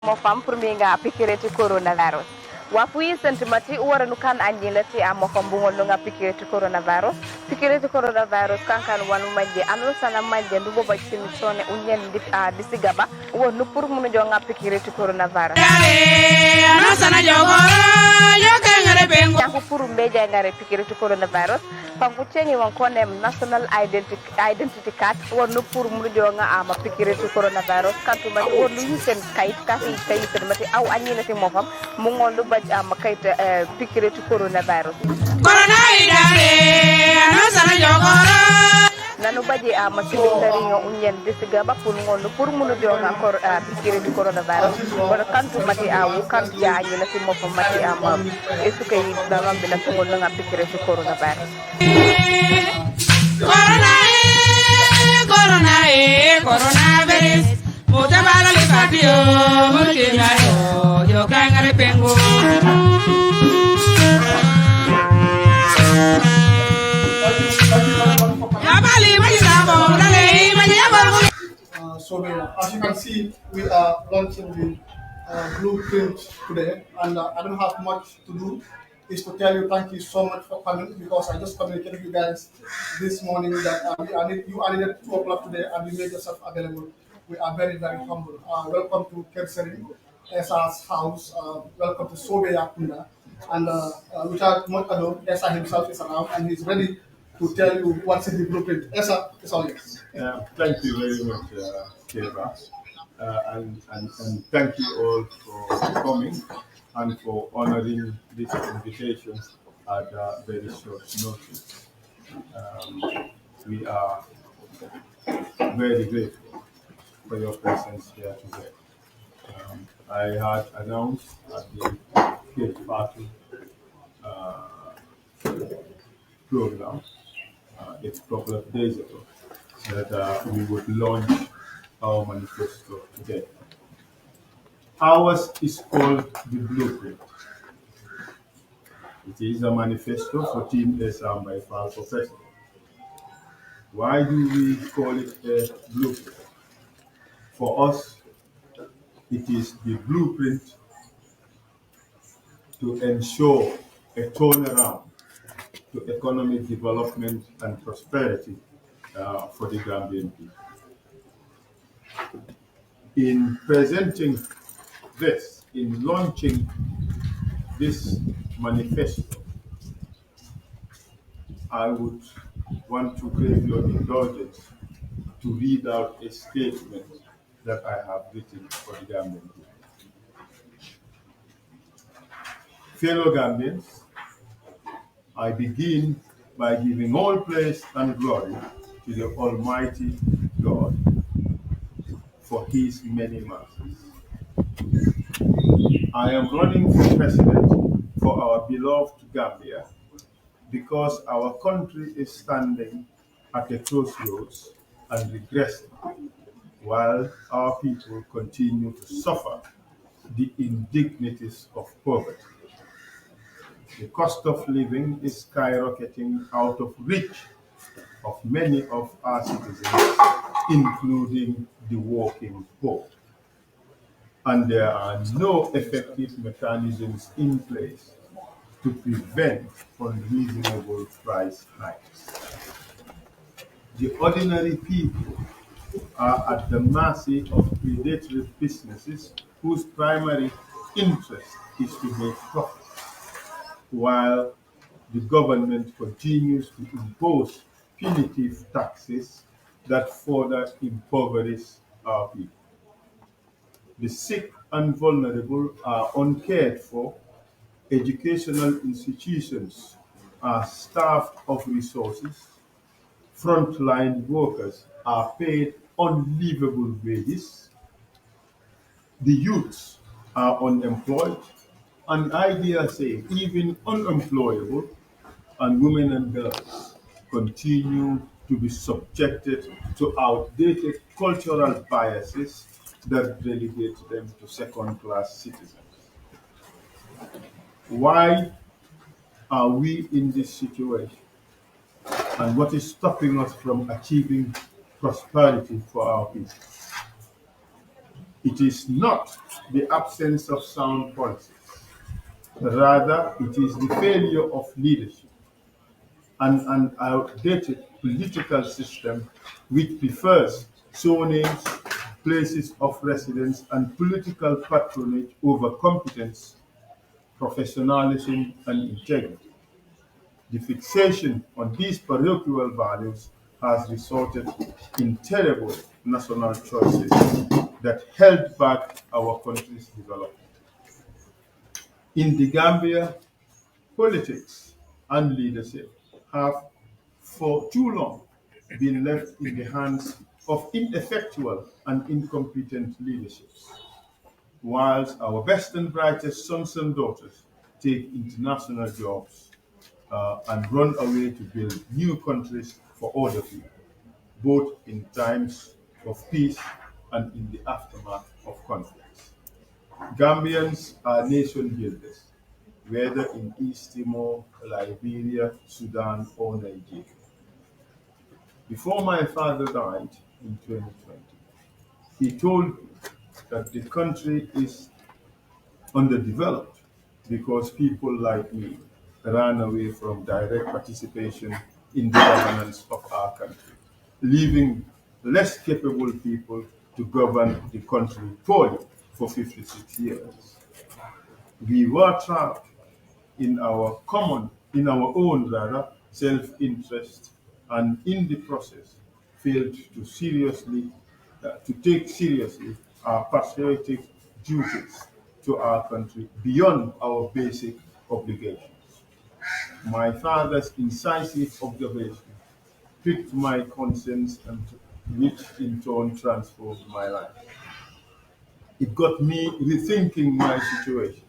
mo fam pour mi nga pikireti coronavirus wafu yi sentimati wara nu kan anjilati amo fam bungol nga pikireti coronavirus kankan wanu majje anu sana majje ndu boba simisone unyen disigaba wo nu pour munu jo nga pikireti coronavirus anu sana jogoro yo kangare bengo yanku pour mbeja ngare pikireti coronavirus fangu chenyi won konem national identity card wo nu pour munu jo nga ama pikireti coronavirus kantu ma wo nu yisen kayit kasi kayit mati aw anyina ti mofam mu ngol baj am kayit pikireti coronavirus corona idare anu sana jogoro nanu baje ama silindari nga unyen disigaba pour ngol pour munu jo nga pikireti coronavirus wala kantu mati awu kantu ja anyina ti mofam mati ama esukay dalam bila ngol nga pikireti coronavirus coronavirus mutabala le patio multinayo yo kangare pengo So as you can see, we are launching the blueprint today, and I don't have much to do. Is to tell you thank you so much for coming, because I just communicated with you guys this morning that you are needed 2 o'clock today and you made yourself available. We are very, very humble. Welcome to Kerseri, Essa's house. Welcome to Sobe Yakunda. And without much ado, Essa himself is around and he's ready to tell you what's in the blueprint. Essa, it's all yours. Thank you very much, Keva. And thank you all for coming and for honoring this invitation at very short notice. We are very grateful for your presence here today. I had announced at the Cape Party program a couple of days ago that we would launch our manifesto today. Ours is called the Blueprint. It is a manifesto for Team Essa by Faal for President. Why do we call it a blueprint? For us, it is the blueprint to ensure a turnaround to economic development and prosperity for the Gambian people. In presenting this, in launching this manifesto, I would want to crave your indulgence to read out a statement that I have written for the Gambian people. Fellow Gambians, I begin by giving all praise and glory to the Almighty God for His many mercies. I am running for president for our beloved Gambia because our country is standing at a crossroads and regressing, while our people continue to suffer the indignities of poverty. The cost of living is skyrocketing out of reach of many of our citizens, including the working poor. And there are no effective mechanisms in place to prevent unreasonable price hikes. The ordinary people are at the mercy of predatory businesses whose primary interest is to make profit, while the government continues to impose punitive taxes that further impoverish our people. The sick and vulnerable are uncared for, educational institutions are starved of resources, frontline workers are paid unlivable wages, the youths are unemployed, and I dare say even unemployable, and women and girls continue to be subjected to outdated cultural biases that relegate them to second-class citizens. Why are we in this situation? And what is stopping us from achieving prosperity for our people? It is not the absence of sound policies. Rather, it is the failure of leadership and an outdated political system which prefers surnames, places of residence, and political patronage over competence, professionalism, and integrity. The fixation on these parochial values has resulted in terrible national choices that held back our country's development. In the Gambia, politics and leadership have for too long been left in the hands of ineffectual and incompetent leaderships, whilst our best and brightest sons and daughters take international jobs and run away to build new countries for other people, both in times of peace and in the aftermath of conflicts. Gambians are nation builders, whether in East Timor, Liberia, Sudan, or Nigeria. Before my father died in 2020, he told me that the country is underdeveloped because people like me ran away from direct participation in the governance of our country, leaving less capable people to govern the country poorly for 56 years. We were trapped in our own rather, self-interest, and in the process failed to take seriously our patriotic duties to our country beyond our basic obligations. My father's incisive observation piqued my conscience and which in turn transformed my life. It got me rethinking my situation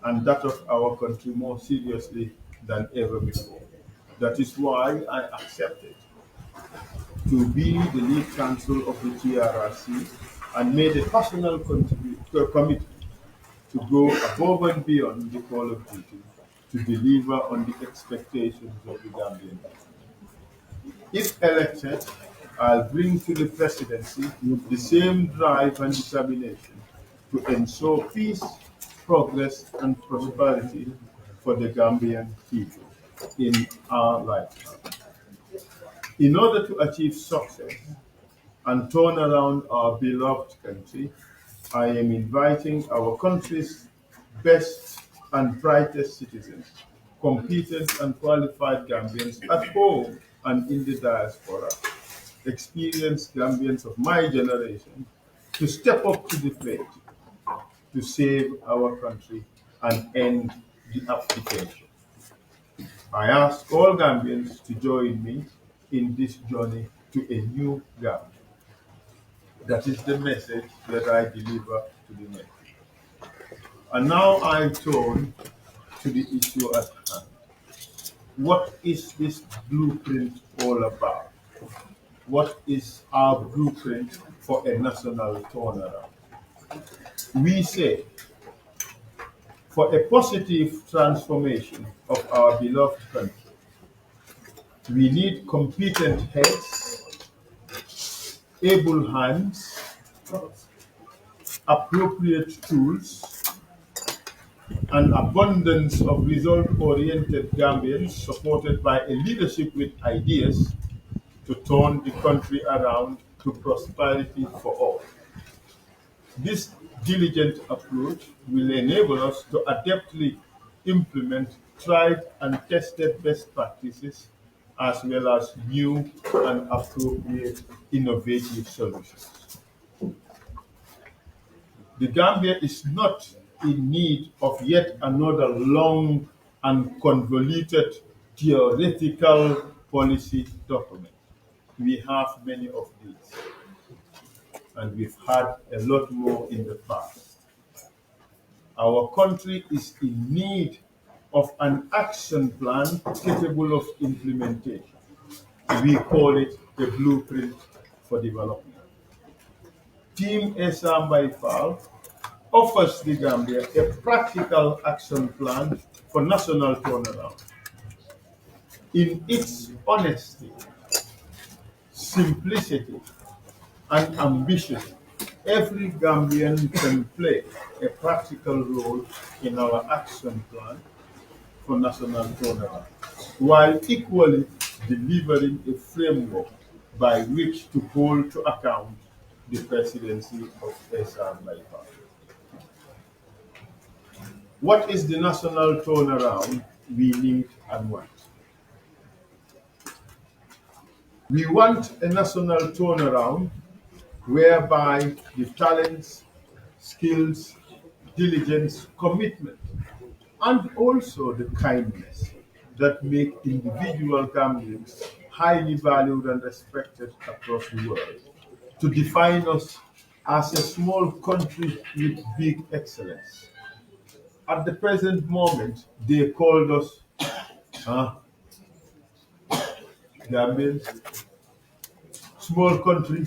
and that of our country more seriously than ever before. That is why I accepted to be the lead counsel of the TRRC and made a personal commitment to go above and beyond the call of duty to deliver on the expectations of the Gambian people. If elected, I'll bring to the presidency the same drive and determination to ensure peace, progress, and prosperity for the Gambian people in our lifetime. In order to achieve success and turn around our beloved country, I am inviting our country's best and brightest citizens, competent and qualified Gambians at home and in the diaspora, experienced Gambians of my generation, to step up to the plate to save our country and end the abdication. I ask all Gambians to join me in this journey to a new Gambia. That is the message that I deliver to the nation. And now I turn to the issue at hand. What is this blueprint all about? What is our blueprint for a national turnaround? We say, for a positive transformation of our beloved country, we need competent heads, able hands, appropriate tools, an abundance of result-oriented Gambians supported by a leadership with ideas to turn the country around to prosperity for all. This diligent approach will enable us to adeptly implement tried and tested best practices as well as new and appropriate innovative solutions. The Gambia is not in need of yet another long and convoluted theoretical policy document. We have many of these, and we've had a lot more in the past. Our country is in need of an action plan capable of implementation. We call it the Blueprint for Development. Team Essa by Faal offers the Gambia a practical action plan for national turnaround. In its honesty, simplicity, and ambition, Every Gambian can play a practical role in our action plan for national turnaround, while equally delivering a framework by which to hold to account the presidency of Essa. What is the national turnaround we need and want? We want a national turnaround whereby the talents, skills, diligence, commitment, and also the kindness that make individual Gambians highly valued and respected across the world to define us as a small country with big excellence. At the present moment, they called us Gambians, small country,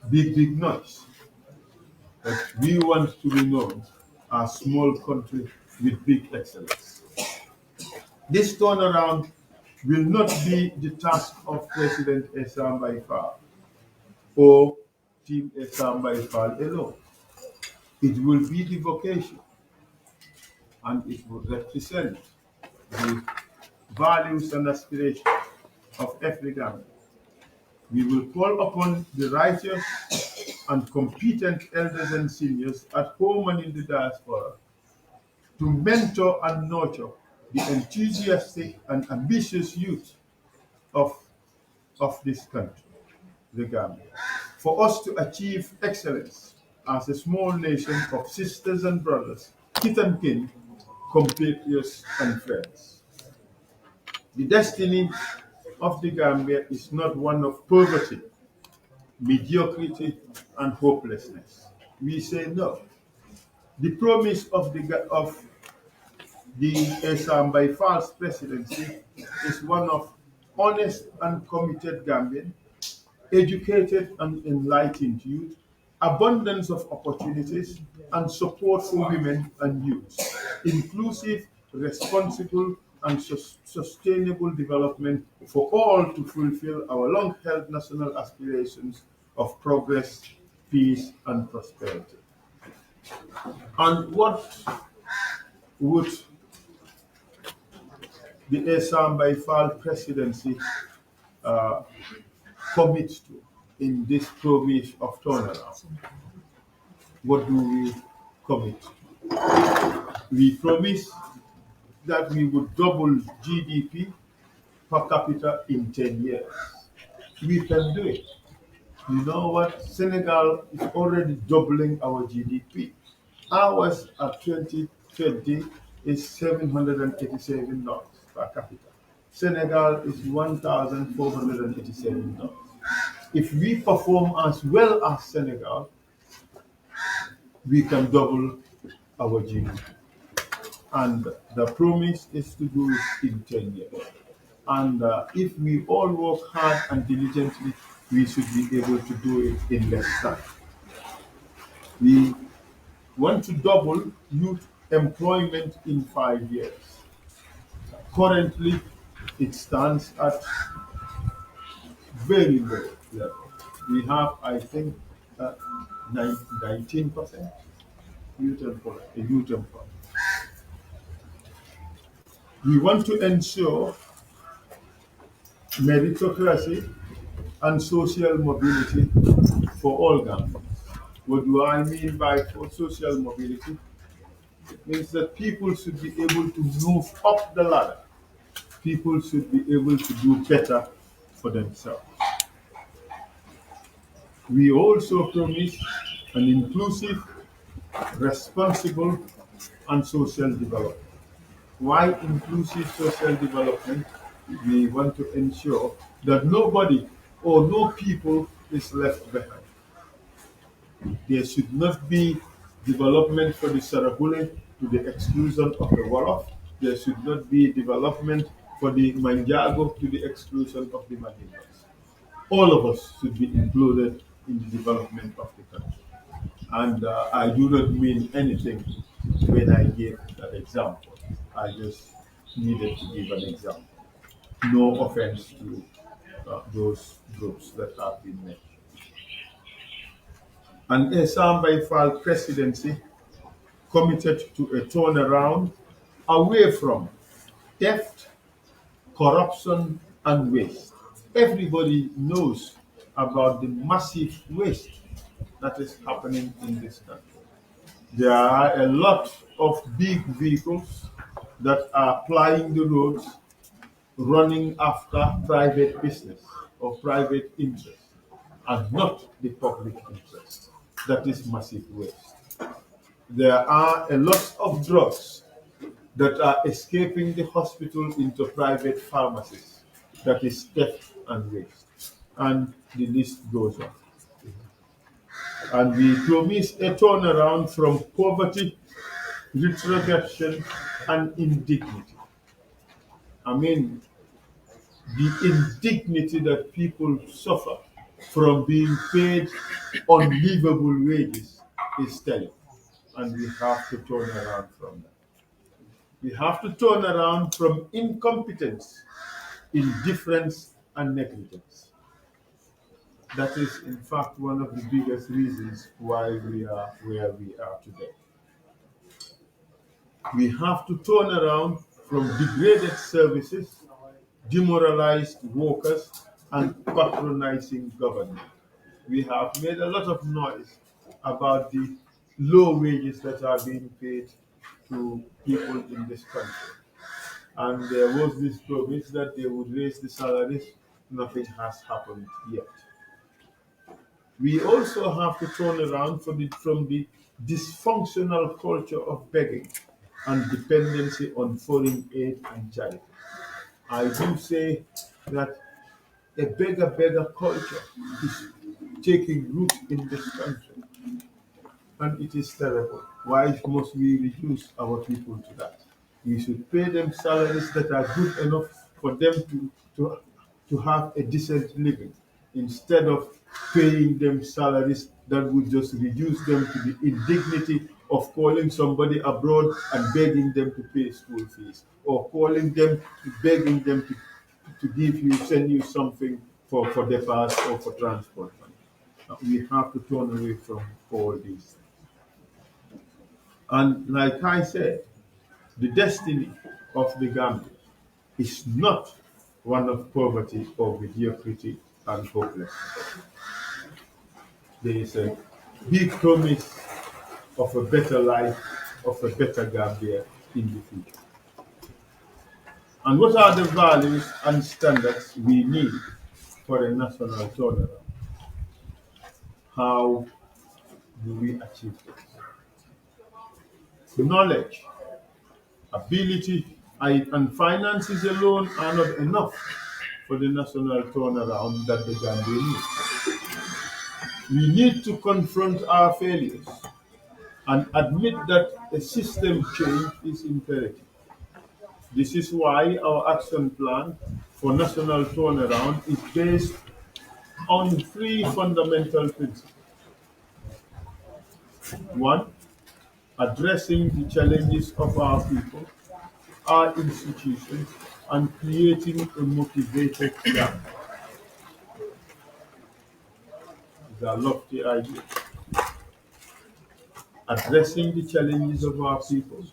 big noise. But we want to be known as small country with big excellence. This turnaround will not be the task of President Essa by Faal or Team Essa by Faal alone. It will be the vocation and it will represent the values and aspirations of every Gambian. We will call upon the righteous and competent elders and seniors at home and in the diaspora to mentor and nurture the enthusiastic and ambitious youth of, of this country, the Gambia, for us to achieve excellence as a small nation of sisters and brothers, kith and kin, compatriots and friends. The destiny of the Gambia is not one of poverty, mediocrity, and hopelessness. We say no. The promise of the Essa by false presidency is one of honest and committed Gambian, educated and enlightened youth, abundance of opportunities, and support for women and youth, inclusive, responsible, and sustainable development for all to fulfill our long-held national aspirations of progress, peace, and prosperity. And what would the Essa by Fall presidency uh, commit to in this promise of turnaround? What do we commit? We promise that we would double GDP per capita in 10 years. We can do it. You know what? Senegal is already doubling our GDP. Ours at 2020 is $787 per capita. Senegal is $1,487. If we perform as well as Senegal, we can double our GDP. And the promise is to do it in 10 years. And if we all work hard and diligently, we should be able to do it in less time. We want to double youth employment in 5 years. Currently, it stands at very low level. We have, I think, 19% youth employment. We want to ensure meritocracy and social mobility for all Gambians. What do I mean by social mobility? It means that people should be able to move up the ladder. People should be able to do better for themselves. We also promise an inclusive, responsible, and social development. Why inclusive social development? We want to ensure that nobody or no people is left behind. There should not be development for the Sarahule to the exclusion of the Wolof. There should not be development for the Manjago to the exclusion of the Mandingas. All of us should be included in the development of the country. And I do not mean anything when I give that example. I just needed to give an example. No offense to those groups that have been mentioned. An Essa Faal presidency committed to a turnaround away from theft, corruption, and waste. Everybody knows about the massive waste that is happening in this country. There are a lot of big vehicles that are plying the roads, running after private business or private interest, and not the public interest. That is massive waste. There are a lot of drugs that are escaping the hospital into private pharmacies. That is theft and waste. And the list goes on. And we promise a turnaround from poverty, retrogression, and indignity. I mean, the indignity that people suffer from being paid unlivable wages is telling. And we have to turn around from that. We have to turn around from incompetence, indifference, and negligence. That is, in fact, one of the biggest reasons why we are where we are today. We have to turn around from degraded services, demoralized workers, and patronizing government. We have made a lot of noise about the low wages that are being paid to people in this country. And there was this promise that they would raise the salaries. Nothing has happened yet. We also have to turn around from the dysfunctional culture of begging and dependency on foreign aid and charity. I do say that a beggar culture is taking root in this country, and it is terrible. Why must we reduce our people to that? We should pay them salaries that are good enough for them to have a decent living, instead of paying them salaries that would just reduce them to the indignity of calling somebody abroad and begging them to pay school fees, or calling them, begging them to send you something for their pass or for transport money. We have to turn away from all these. And like I said, the destiny of the Gambia is not one of poverty or mediocrity and hopelessness. There is a big promise of a better life, of a better Gambia in the future. And what are the values and standards we need for a national turnaround? How do we achieve this? Knowledge, ability, and finances alone are not enough for the national turnaround that the Gambia needs. We need to confront our failures and admit that a system change is imperative. This is why our action plan for national turnaround is based on three fundamental principles. One, addressing the challenges of our people, our institutions, and creating a motivated Gambia. These are lofty ideas. Addressing the challenges of our people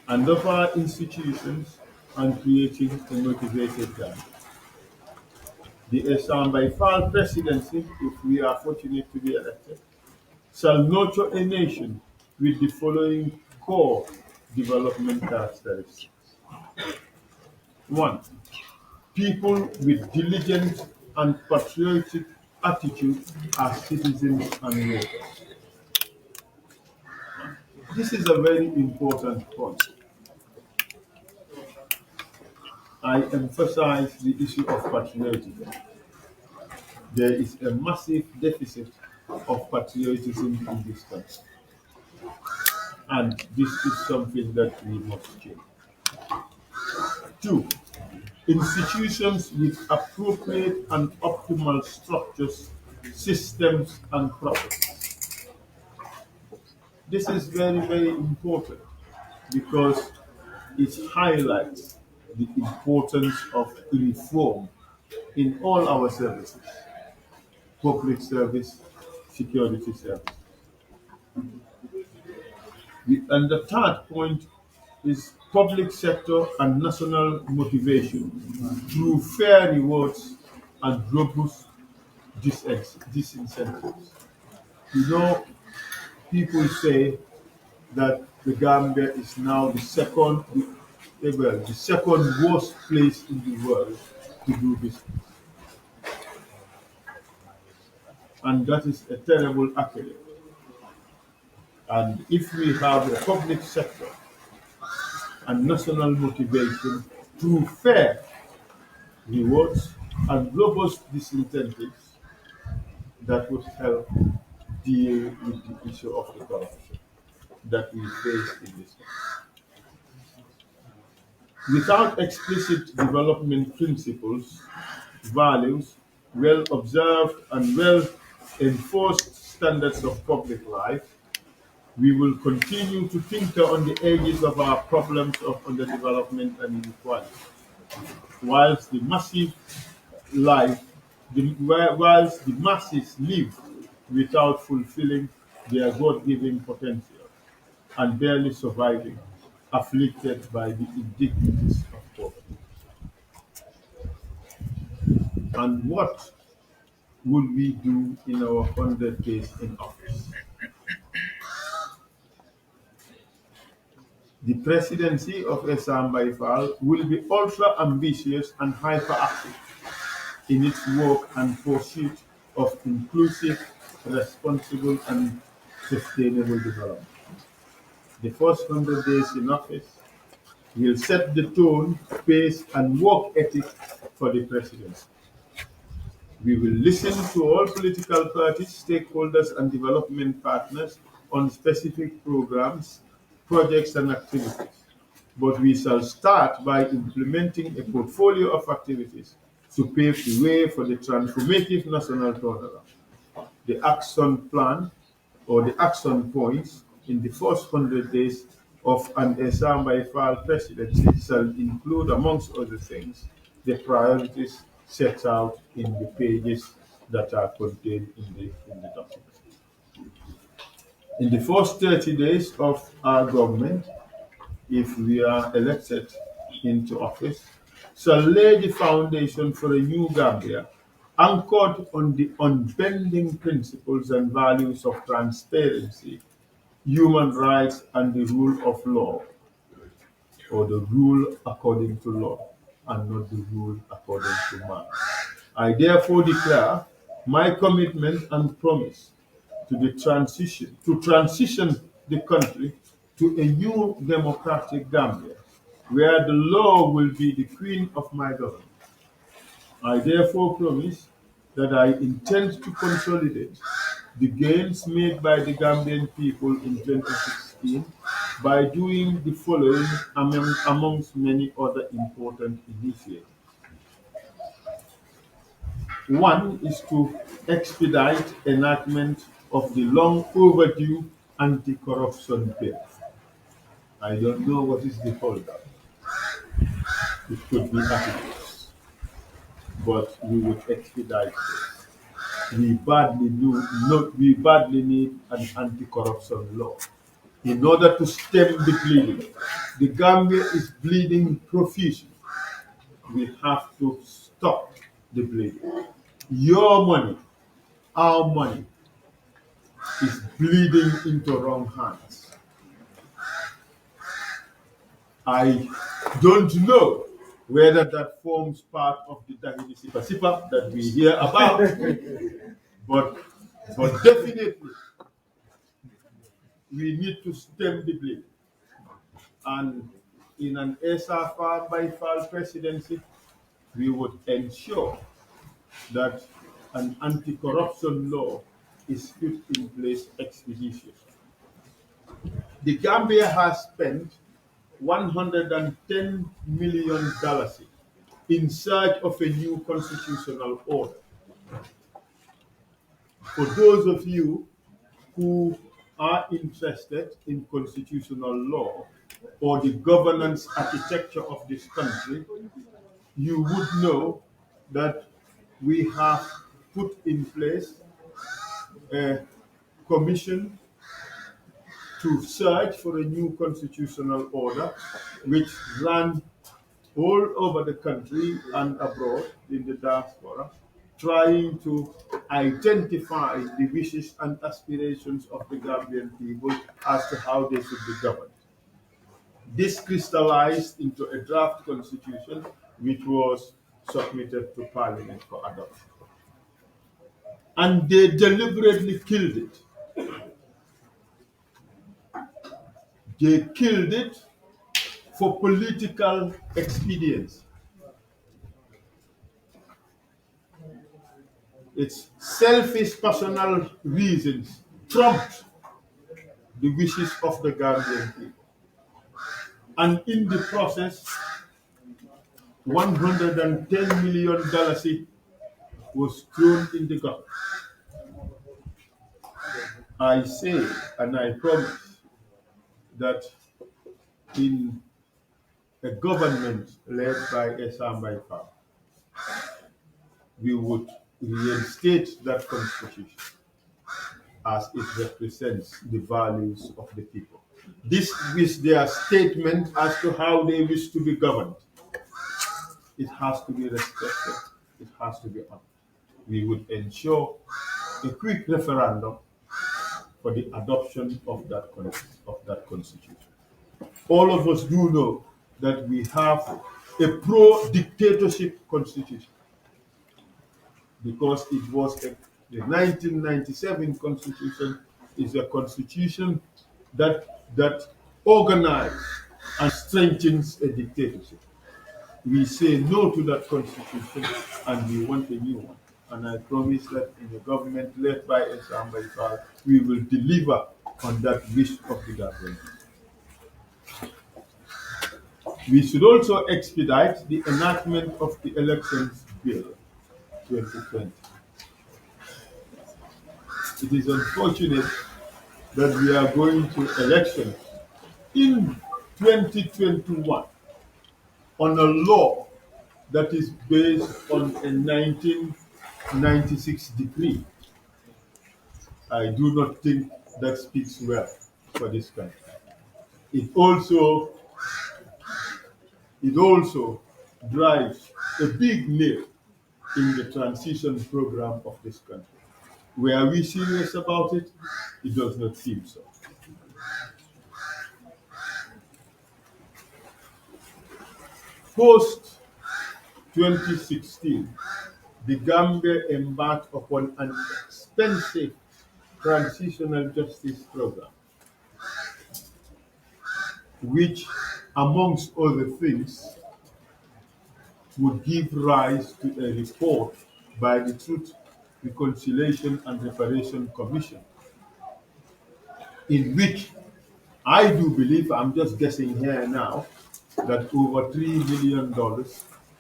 and of our institutions, and creating a motivated Gambia. The Essa Faal presidency, if we are fortunate to be elected, shall nurture a nation with the following core development characteristics. One, people with diligent and patriotic attitude as citizens and workers. This is a very important point. I emphasize the issue of patriotism. There is a massive deficit of patriotism in this country. And this is something that we must change. Two, institutions with appropriate and optimal structures, systems, and processes. This is very, very important because it highlights the importance of reform in all our services: public service, security service. And the third point is public sector and national motivation through fair rewards and robust disincentives. You know, people say that the Gambia is now the second worst place in the world to do business. And that is a terrible accolade. And if we have a public sector and national motivation through fair rewards and robust disincentives, that would help deal with the issue of the corruption that we face in this country. Without explicit development principles, values, well observed and well enforced standards of public life, we will continue to tinker on the edges of our problems of underdevelopment and inequality, whilst the massive life, whilst the masses live without fulfilling their God-given potential and barely surviving, afflicted by the indignities of poverty. And what would we do in our 100 days in office? The presidency of Essa Faal will be ultra ambitious and hyperactive in its work and pursuit of inclusive, responsible, and sustainable development. The first 100 days in office will set the tone, pace, and work ethic for the presidency. We will listen to all political parties, stakeholders, and development partners on specific programs, projects, and activities. But we shall start by implementing a portfolio of activities to pave the way for the transformative national turnaround. The action plan or the action points in the first 100 days of an Essa Faal presidency shall include, amongst other things, the priorities set out in the pages that are contained in the document. In the first 30 days of our government, if we are elected into office, shall lay the foundation for a new Gambia anchored on the unbending principles and values of transparency, human rights, and the rule of law, or the rule according to law, and not the rule according to man. I therefore declare my commitment and promise to transition the country to a new democratic Gambia, where the law will be the queen of my government. I therefore promise that I intend to consolidate the gains made by the Gambian people in 2016 by doing the following amongst many other important initiatives. One is to expedite enactment of the long overdue anti-corruption bill. I don't know what is the holdup. It could be attitudes, but we would expedite this. We badly need an anti-corruption law in order to stem the bleeding. The Gambia is bleeding profusely. We have to stop the bleeding. Your money, our money, is bleeding into wrong hands. I don't know whether that forms part of the Dahidi Sipa that we hear about, but definitely we need to stem the bleeding. And in an Essa Faal presidency, we would ensure that an anti-corruption law is put in place expeditiously. The Gambia has spent $110 million in search of a new constitutional order. For those of you who are interested in constitutional law or the governance architecture of this country, you would know that we have put in place a commission to search for a new constitutional order which ran all over the country and abroad in the diaspora, trying to identify the wishes and aspirations of the Gambian people as to how they should be governed. This crystallized into a draft constitution which was submitted to Parliament for adoption. And they deliberately killed it. They killed it for political expedience. Its selfish personal reasons trumped the wishes of the Gambian people. And in the process, $110 million was thrown in the garbage. I say and I promise that in a government led by Essa and by Faal, we would reinstate that constitution as it represents the values of the people. This is their statement as to how they wish to be governed. It has to be respected. It has to be honored. We would ensure a quick referendum for the adoption of that constitution. All of us do know that we have a pro-dictatorship constitution because it was the 1997 constitution is a constitution that organizes and strengthens a dictatorship. We say no to that constitution and we want a new one. And I promise that in a government led by Essa and by Faal, we will deliver on that wish of the government. We should also expedite the enactment of the Elections Bill 2020. It is unfortunate that we are going to elections in 2021 on a law that is based on a 1996 decree. I do not think that speaks well for this country. It also drives a big nail in the transition program of this country. Were we serious about it? It does not seem so. Post 2016, the Gambia embarked upon an expensive transitional justice program, which, amongst other things, would give rise to a report by the Truth, Reconciliation and Reparation Commission, in which I do believe, I'm just guessing here now, that over $3 million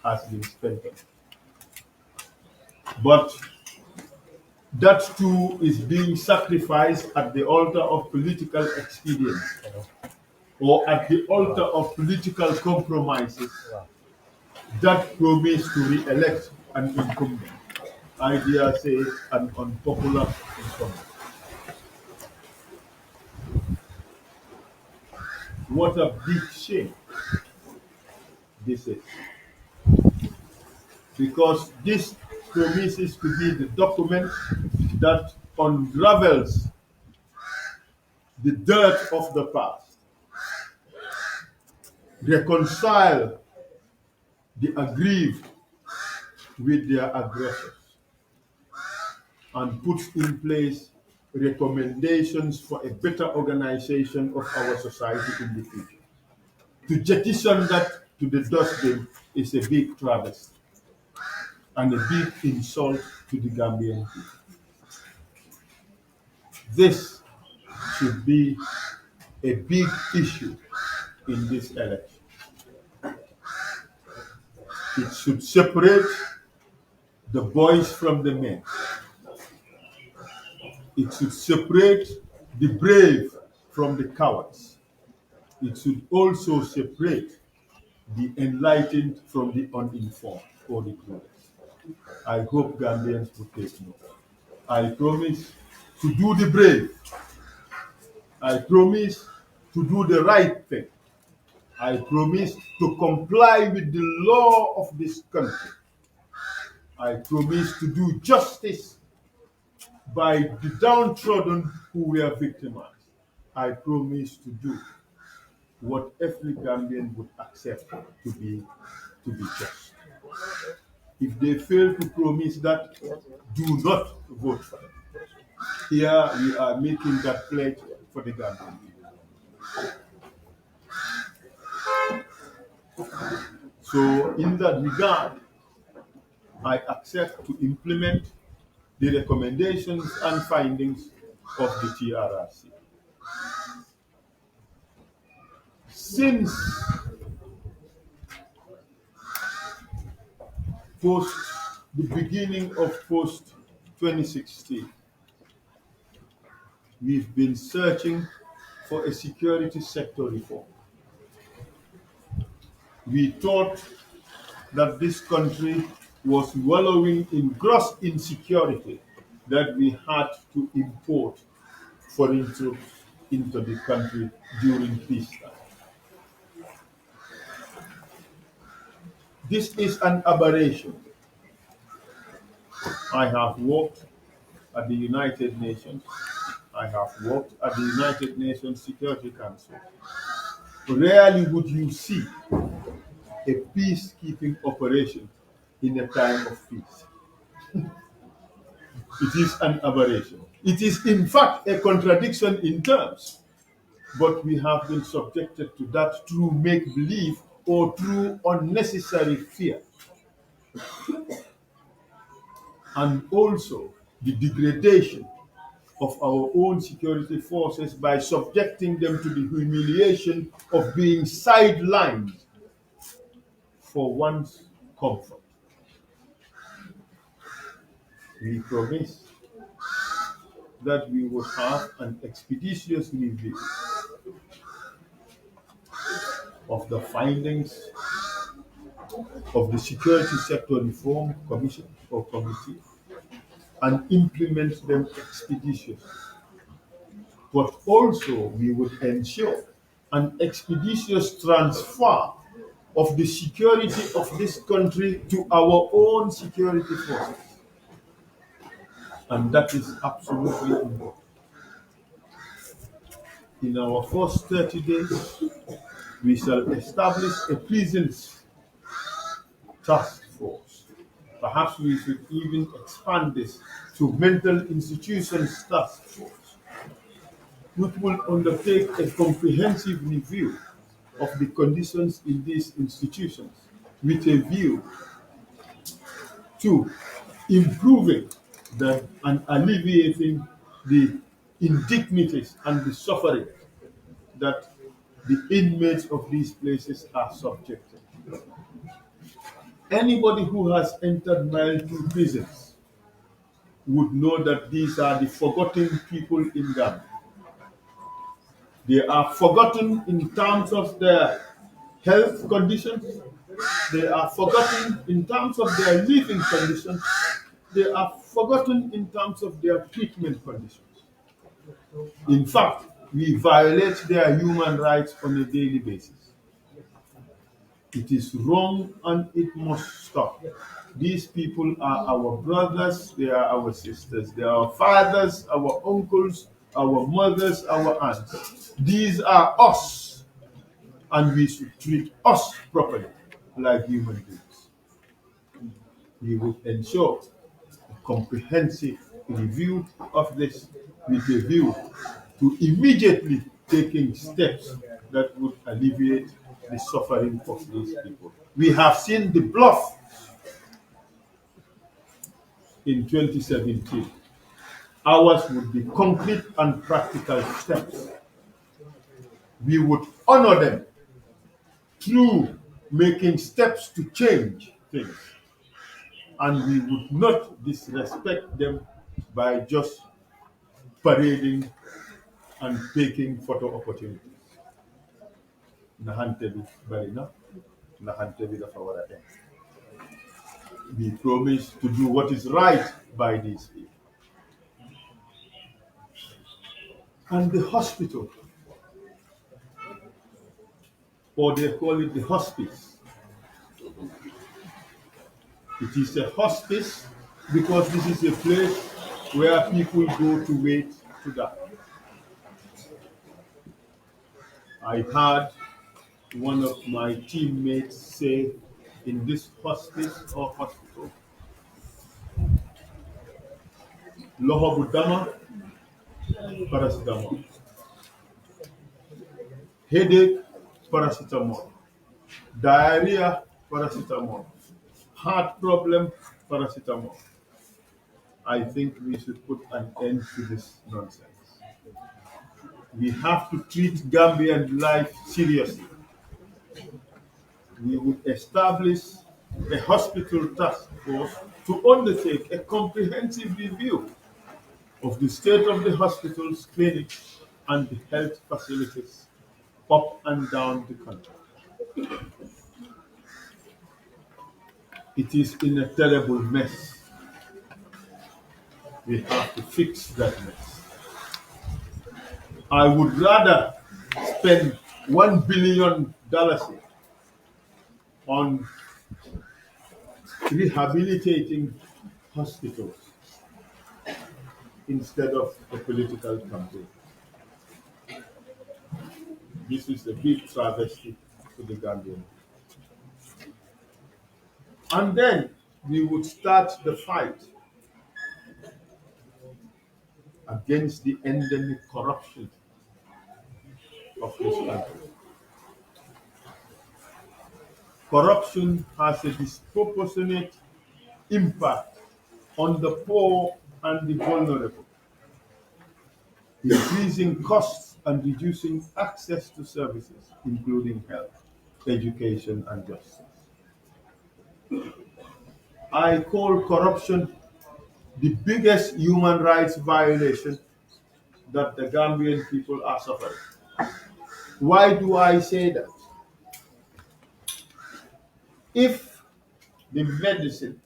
has been spent on it. But that too is being sacrificed at the altar of political expedience or at the altar of political compromises that promise to re-elect an incumbent. I dare say an unpopular incumbent. What a big shame this is. Because this promises to be the document that unravels the dirt of the past, reconcile the aggrieved with their aggressors, and puts in place recommendations for a better organization of our society in the future. To jettison that to the dustbin is a big travesty and a big insult to the Gambian people. This should be a big issue in this election. It should separate the boys from the men. It should separate the brave from the cowards. It should also separate the enlightened from the uninformed or the clueless. I hope Gambians will take note. I promise to do the brave. I promise to do the right thing. I promise to comply with the law of this country. I promise to do justice by the downtrodden who were victimized. I promise to do what every Gambian would accept to be just. If they fail to promise that, do not vote for them. Here we are making that pledge for the Gambian people. So in that regard, I accept to implement the recommendations and findings of the TRRC. Since the beginning of post 2016, we've been searching for a security sector reform. We thought that this country was wallowing in gross insecurity, that we had to import foreign troops into the country during peacetime. This is an aberration. I have worked at the United Nations. I have worked at the United Nations Security Council. Rarely would you see a peacekeeping operation in a time of peace. It is an aberration. It is, in fact, a contradiction in terms, but we have been subjected to that through make-believe or through unnecessary fear. And also the degradation of our own security forces by subjecting them to the humiliation of being sidelined for one's comfort. We promise that we will have an expeditious review of the findings of the Security Sector Reform Commission or Committee and implement them expeditiously. But also we would ensure an expeditious transfer of the security of this country to our own security forces. And that is absolutely important. In our first 30 days, we shall establish a prisons task force. Perhaps we should even expand this to mental institutions task force, which will undertake a comprehensive review of the conditions in these institutions with a view to improving them and alleviating the indignities and the suffering that the inmates of these places are subjected. Anybody who has entered Mile 2 prisons would know that these are the forgotten people in Ghana. They are forgotten in terms of their health conditions. They are forgotten in terms of their living conditions. They are forgotten in terms of their treatment conditions. In fact, we violate their human rights on a daily basis. It is wrong and it must stop. These people are our brothers, they are our sisters, they are our fathers, our uncles, our mothers, our aunts. These are us, and we should treat us properly like human beings. We will ensure a comprehensive review of this with a view to immediately taking steps that would alleviate the suffering of these people. We have seen the bluff in 2017. Ours would be concrete and practical steps. We would honor them through making steps to change things. And we would not disrespect them by just parading and taking photo opportunities. Nahantebi Barina, Nahantebi Dafawara. We promise to do what is right by these people. And the hospital, or they call it the hospice. It is a hospice because this is a place where people go to wait to die. I heard one of my teammates say in this hospice or hospital, Lohobudama, paracetamol. Headache, paracetamol. Diarrhea, paracetamol. Heart problem, paracetamol. I think we should put an end to this nonsense. We have to treat Gambian life seriously. We would establish a hospital task force to undertake a comprehensive review of the state of the hospitals, clinics, and the health facilities up and down the country. It is in a terrible mess. We have to fix that mess. I would rather spend $1 billion on rehabilitating hospitals instead of a political campaign. This is a big travesty to the Gambian. And then we would start the fight against the endemic corruption of this country. Corruption has a disproportionate impact on the poor and the vulnerable, increasing costs and reducing access to services, including health, education, and justice. I call corruption the biggest human rights violation that the Gambian people are suffering. Why do I say that? If the medicine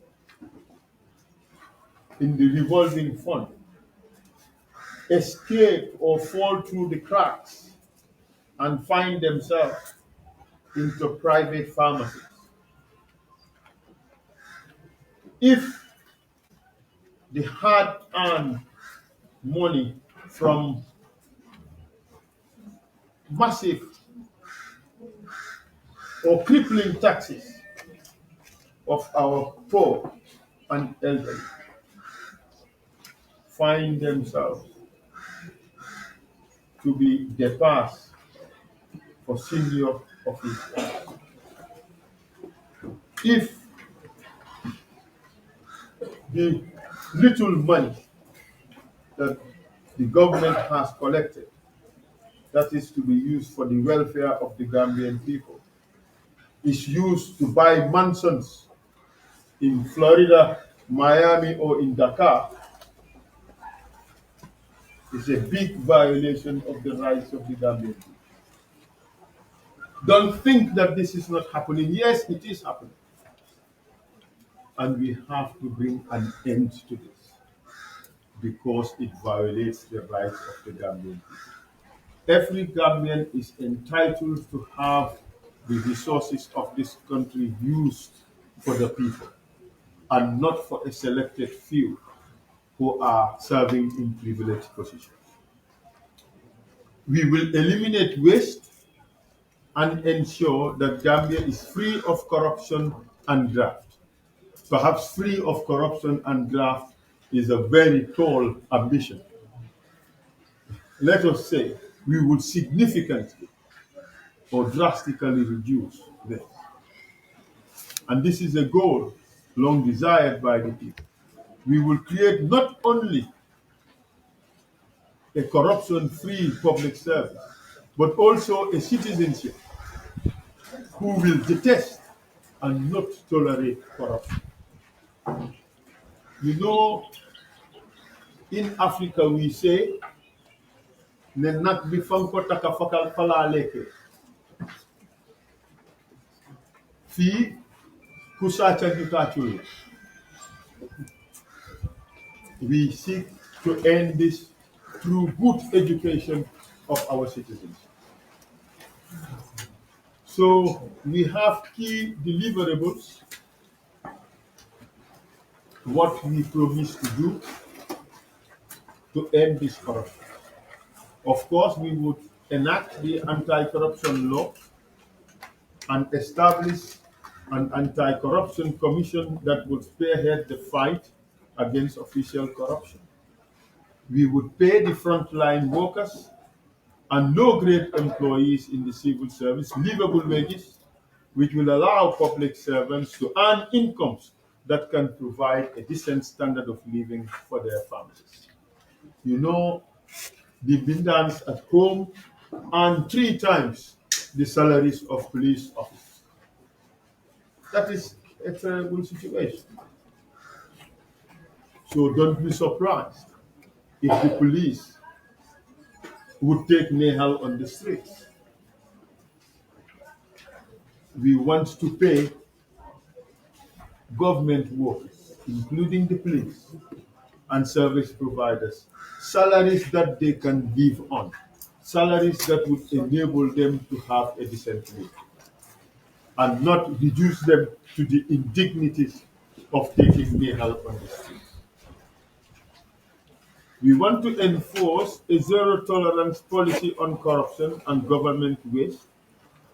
in the revolving fund escape or fall through the cracks and find themselves into private pharmacies, if the hard-earned money from massive or crippling taxes of our poor and elderly find themselves to be depassed for senior officers. If the little money that the government has collected, that is to be used for the welfare of the Gambian people, is used to buy mansions in Florida, Miami, or in Dakar, is a big violation of the rights of the Gambian people. Don't think that this is not happening. Yes, it is happening. And we have to bring an end to this because it violates the rights of the Gambian people. Every Gambian is entitled to have the resources of this country used for the people and not for a selected few who are serving in privileged positions. We will eliminate waste and ensure that Gambia is free of corruption and graft. Perhaps free of corruption and graft is a very tall ambition. Let us say we would significantly or drastically reduce this. And this is a goal long desired by the people. We will create not only a corruption-free public service, but also a citizenship who will detest and not tolerate corruption. You know, in Africa we say, ne nak bi fanko taka fakal fala leke. Fi kusacha dutachul. We seek to end this through good education of our citizens. So we have key deliverables, what we promise to do to end this corruption. Of course, we would enact the anti-corruption law and establish an anti-corruption commission that would spearhead the fight against official corruption. We would pay the frontline workers and low-grade employees in the civil service livable wages, which will allow public servants to earn incomes that can provide a decent standard of living for their families. You know, the Bindans at home earn 3 times the salaries of police officers. That is a terrible situation. So don't be surprised if the police would take Nehal on the streets. We want to pay government workers, including the police and service providers, salaries that they can live on, salaries that would enable them to have a decent life, and not reduce them to the indignities of taking Nehal on the streets. We want to enforce a zero tolerance policy on corruption and government waste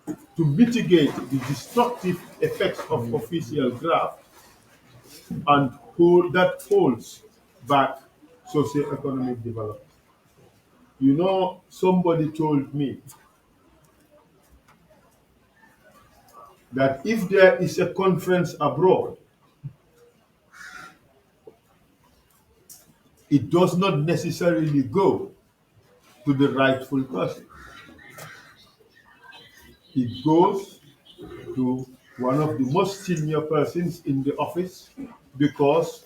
to mitigate the destructive effects of official graft and that holds back socioeconomic development. You know, somebody told me that if there is a conference abroad, it does not necessarily go to the rightful person. It goes to one of the most senior persons in the office because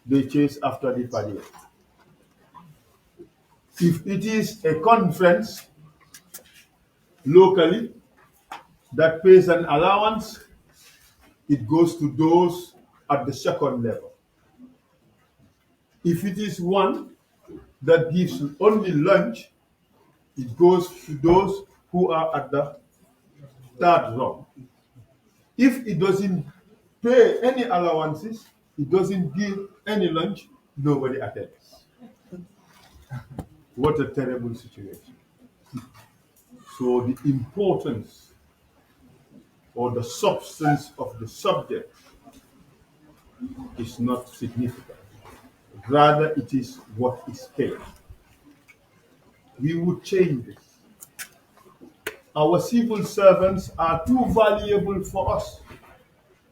they chase after the party. If it is a conference locally that pays an allowance, it goes to those at the second level. If it is one that gives only lunch, it goes to those who are at the third rung. If it doesn't pay any allowances, it doesn't give any lunch, nobody attends. What a terrible situation. So the importance or the substance of the subject is not significant. Rather, it is what is paid. We would change this. Our civil servants are too valuable for us.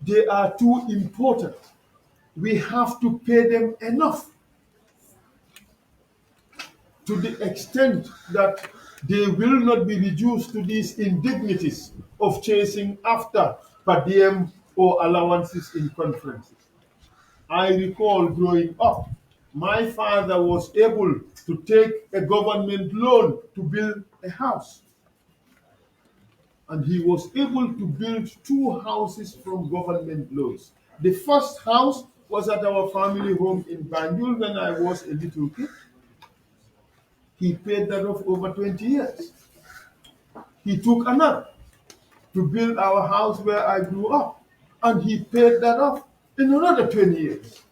They are too important. We have to pay them enough to the extent that they will not be reduced to these indignities of chasing after per diem or allowances in conferences. I recall growing up, my father was able to take a government loan to build a house. And he was able to build 2 houses from government loans. The first house was at our family home in Banjul when I was a little kid. He paid that off over 20 years. He took another to build our house where I grew up, and he paid that off in another 20 years.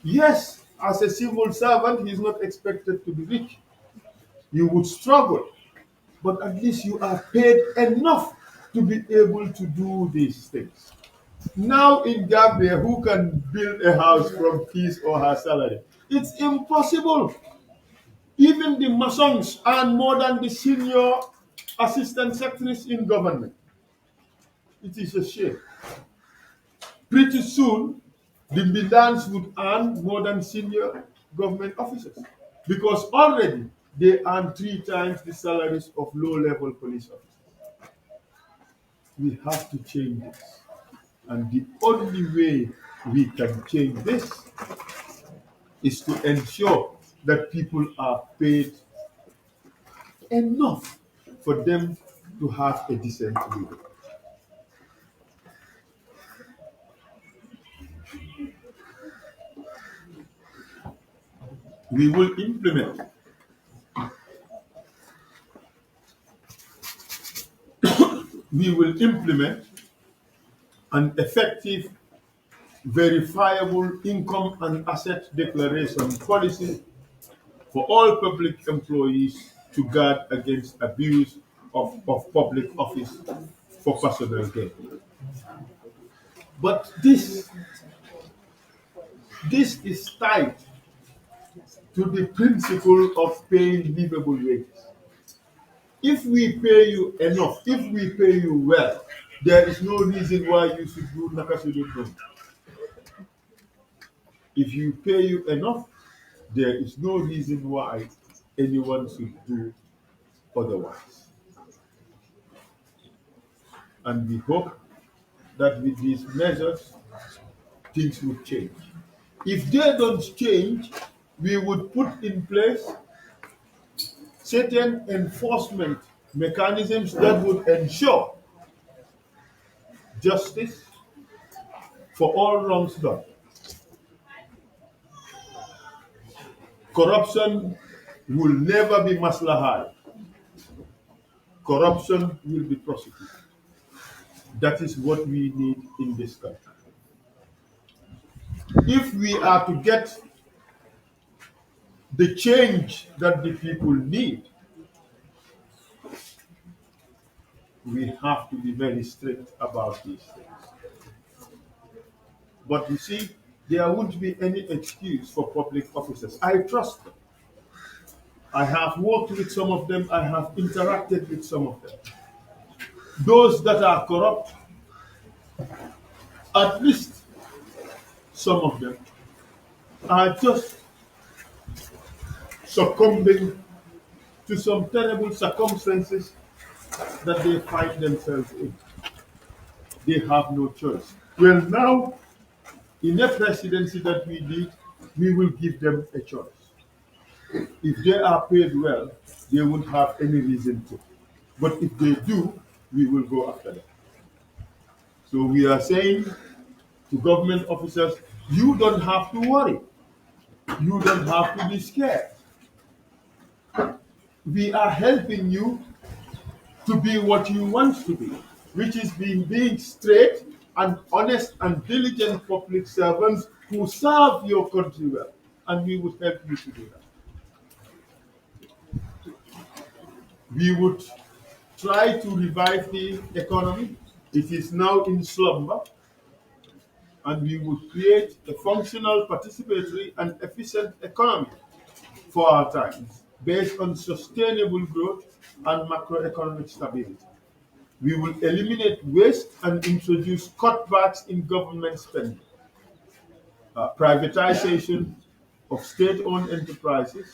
Yes, as a civil servant, he is not expected to be rich. You would struggle, but at least you are paid enough to be able to do these things. Now in Gambia, who can build a house from his or her salary? It's impossible. Even the Masons earn more than the senior assistant secretaries in government. It is a shame. Pretty soon, the Mbindans would earn more than senior government officers because already they earn 3 times the salaries of low-level police officers. We have to change this. And the only way we can change this is to ensure that people are paid enough for them to have a decent living. We will implement we will implement an effective, verifiable income and asset declaration policy for all public employees to guard against abuse of public office for personal gain. But this is tied to the principle of paying livable wages. If we pay you enough, if we pay you well, there is no reason why you should do nakasudu. If you pay you enough, there is no reason why anyone should do otherwise. And we hope that with these measures, things would change. If they don't change, we would put in place certain enforcement mechanisms that would ensure justice for all wrongs done. Corruption will never be maslahal. Corruption will be prosecuted. That is what we need in this country. If we are to get the change that the people need, we have to be very strict about these things. But you see, there won't be any excuse for public officers. I trust them. I have worked with some of them. I have interacted with some of them. Those that are corrupt, at least some of them, are just succumbing to some terrible circumstances that they find themselves in. They have no choice. Well, now, in the presidency that we did, we will give them a choice. If they are paid well, they won't have any reason to. But if they do, we will go after them. So we are saying to government officers, you don't have to worry. You don't have to be scared. We are helping you to be what you want to be, which is being straight and honest and diligent public servants who serve your country well. And we would help you to do that. We would try to revive the economy. It is now in slumber. And we would create a functional, participatory, and efficient economy for our times, based on sustainable growth and macroeconomic stability. We will eliminate waste and introduce cutbacks in government spending, privatization of state-owned enterprises,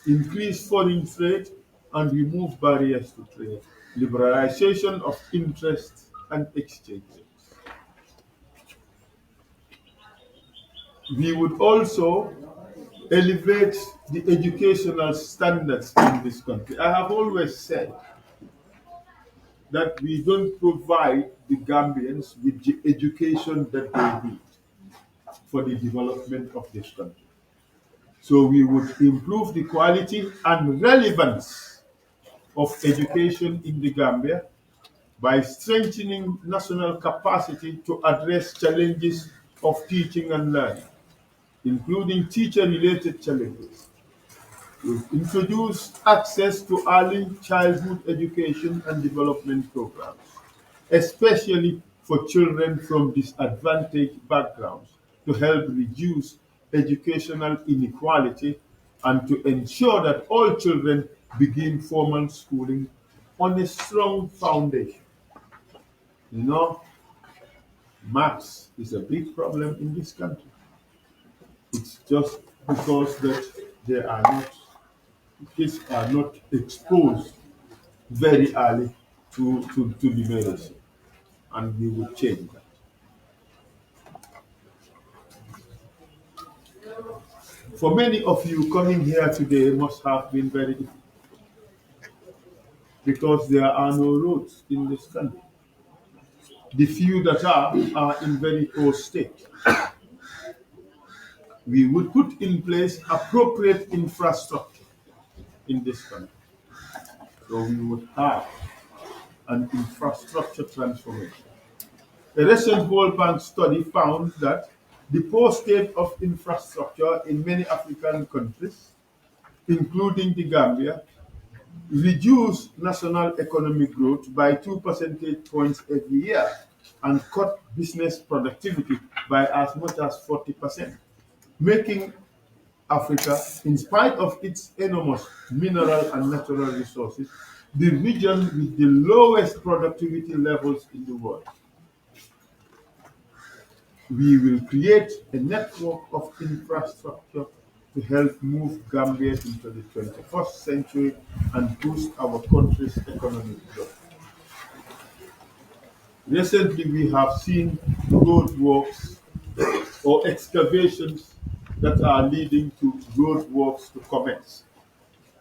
increase foreign trade, and remove barriers to trade, liberalization of interest and exchange rates. We would also elevate the educational standards in this country. I have always said that we don't provide the Gambians with the education that they need for the development of this country. So we would improve the quality and relevance of education in the Gambia by strengthening national capacity to address challenges of teaching and learning, including teacher-related challenges. We've introduced access to early childhood education and development programs, especially for children from disadvantaged backgrounds, to help reduce educational inequality and to ensure that all children begin formal schooling on a strong foundation. You know, maths is a big problem in this country. It's just because that they are not, kids are not exposed very early to numeracy, and we will change that. For many of you, coming here today must have been very difficult because there are no roads in this country. The few that are in very poor state. We would put in place appropriate infrastructure in this country. So we would have and infrastructure transformation. A recent World Bank study found that the poor state of infrastructure in many African countries, including the Gambia, reduced national economic growth by 2 percentage points every year and cut business productivity by as much as 40%, making Africa, in spite of its enormous mineral and natural resources, the region with the lowest productivity levels in the world. We will create a network of infrastructure to help move Gambia into the 21st century and boost our country's economic growth. Recently, we have seen roadworks or excavations that are leading to roadworks to commence.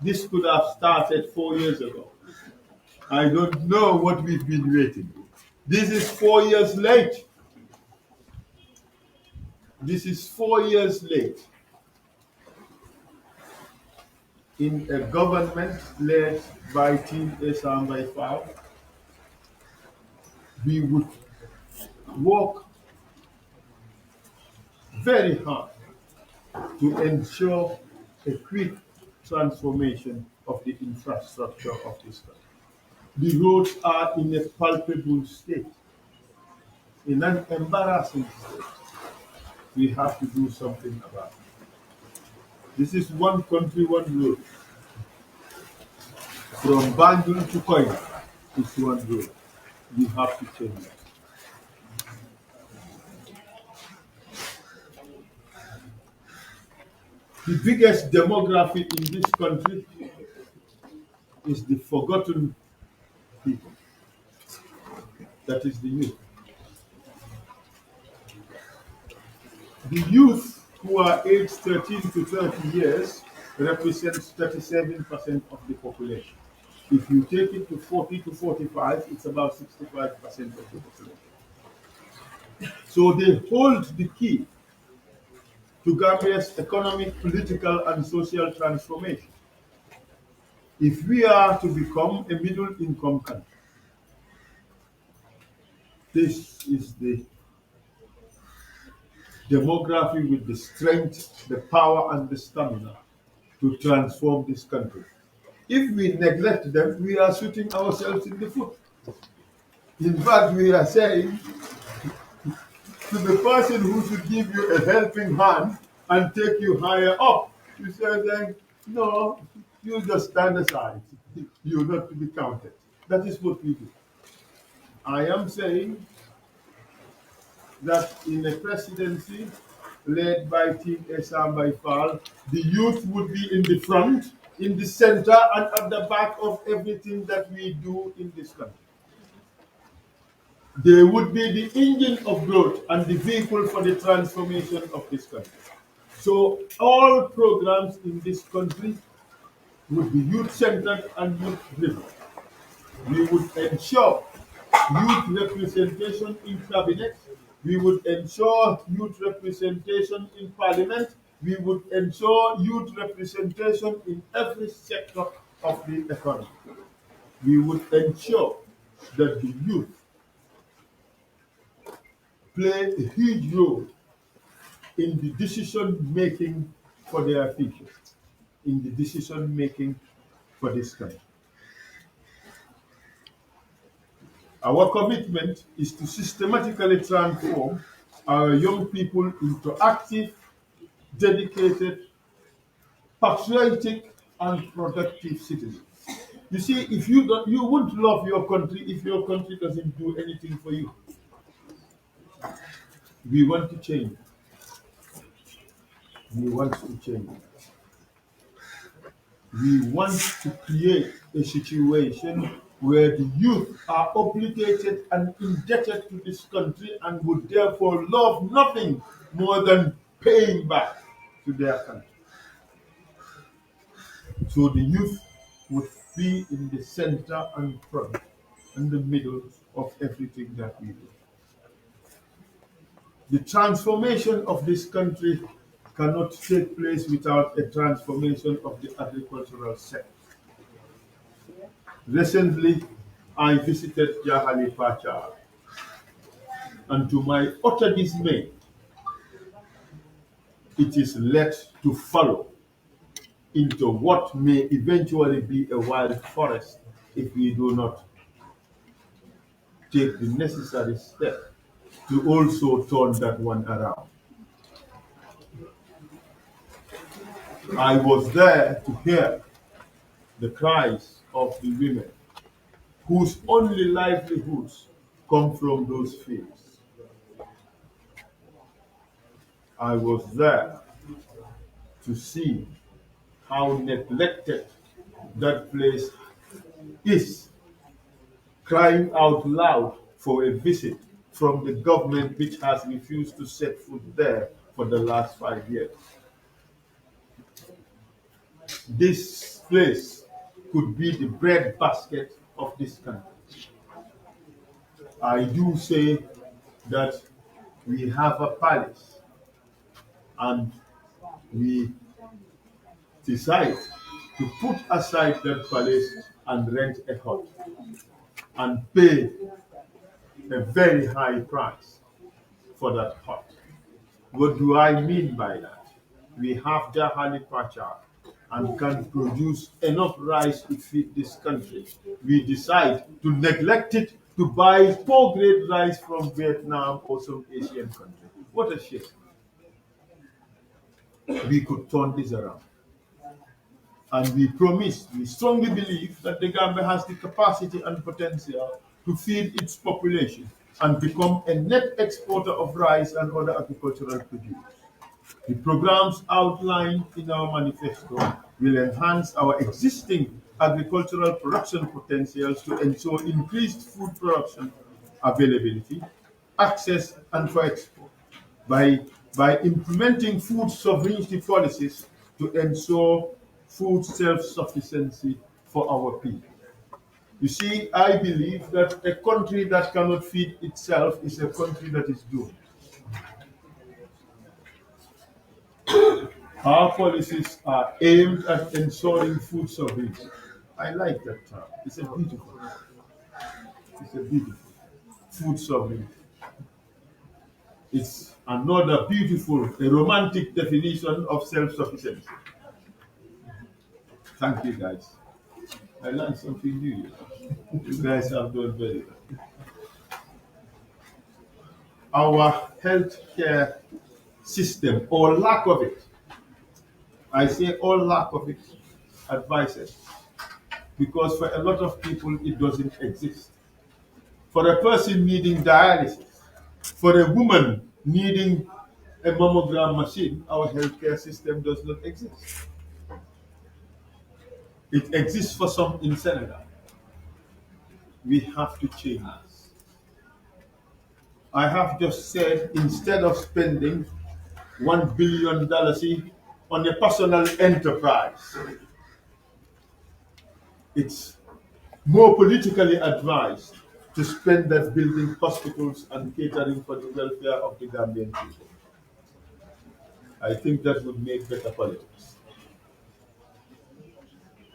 This could have started 4 years ago. I don't know what we've been waiting. This is 4 years late. This is 4 years late. In a government led by Team Essa and by Faal, we would work very hard to ensure a quick transformation of the infrastructure of this country. The roads are in a palpable state, in an embarrassing state. We have to do something about it. This is one country, one road. From Banjul to Koina, it's one road. We have to change it. The biggest demography in this country is the forgotten people. That is the youth. The youth who are aged 13 to 30 years represents 37% of the population. If you take it to 40 to 45, it's about 65% of the population. So they hold the key to Gambia's economic, political, and social transformation. If we are to become a middle-income country, this is the demography with the strength, the power, and the stamina to transform this country. If we neglect them, we are shooting ourselves in the foot. In fact, we are saying to the person who should give you a helping hand and take you higher up, you say, then, no, you just stand aside. You're not to be counted. That is what we do. I am saying that in a presidency led by Team Essa and by Faal, the youth would be in the front, in the center, and at the back of everything that we do in this country. They would be the engine of growth and the vehicle for the transformation of this country. So all programs in this country would be youth-centered and youth-driven. We would ensure youth representation in cabinet. We would ensure youth representation in parliament. We would ensure youth representation in every sector of the economy. We would ensure that the youth play a huge role in the decision making for their future, in the decision making for this country. Our commitment is to systematically transform our young people into active, dedicated, patriotic, and productive citizens. You see, if you don't, you won't love your country if your country doesn't do anything for you. We want to change. We want to change. We want to create a situation where the youth are obligated and indebted to this country and would therefore love nothing more than paying back to their country. So the youth would be in the center and front and the middle of everything that we do. The transformation of this country cannot take place without a transformation of the agricultural sector. Recently, I visited Jahali Pacha, and to my utter dismay, it is left to follow into what may eventually be a wild forest if we do not take the necessary step to also turn that one around. I was there to hear the cries of the women whose only livelihoods come from those fields. I was there to see how neglected that place is, crying out loud for a visit from the government which has refused to set foot there for the last 5 years. This place could be the breadbasket of this country. I do say that we have a palace and we decide to put aside that palace and rent a hut and pay a very high price for that hut. What do I mean by that? We have Jahali Pacha and can produce enough rice to feed this country. We decide to neglect it to buy poor grade rice from Vietnam or some Asian country. What a shame. We could turn this around. And we strongly believe that the Gambia has the capacity and potential to feed its population and become a net exporter of rice and other agricultural produce. The programs outlined in our manifesto will enhance our existing agricultural production potentials to ensure increased food production availability, access, and for export by implementing food sovereignty policies to ensure food self-sufficiency for our people. You see, I believe that a country that cannot feed itself is a country that is doomed. Our policies are aimed at ensuring food sovereignty. I like that term. It's a beautiful food sovereignty. It's another beautiful, a romantic definition of self-sufficiency. Thank you, guys. I learned something new. You guys have done very well. Our healthcare system, or lack of it, I say all lack of it, advises, because for a lot of people it doesn't exist. For a person needing dialysis, for a woman needing a mammogram machine, our healthcare system does not exist. It exists for some in Senegal. We have to change this. I have just said instead of spending $1 billion on a personal enterprise, it's more politically advised to spend that building hospitals and catering for the welfare of the Gambian people. I think that would make better politics.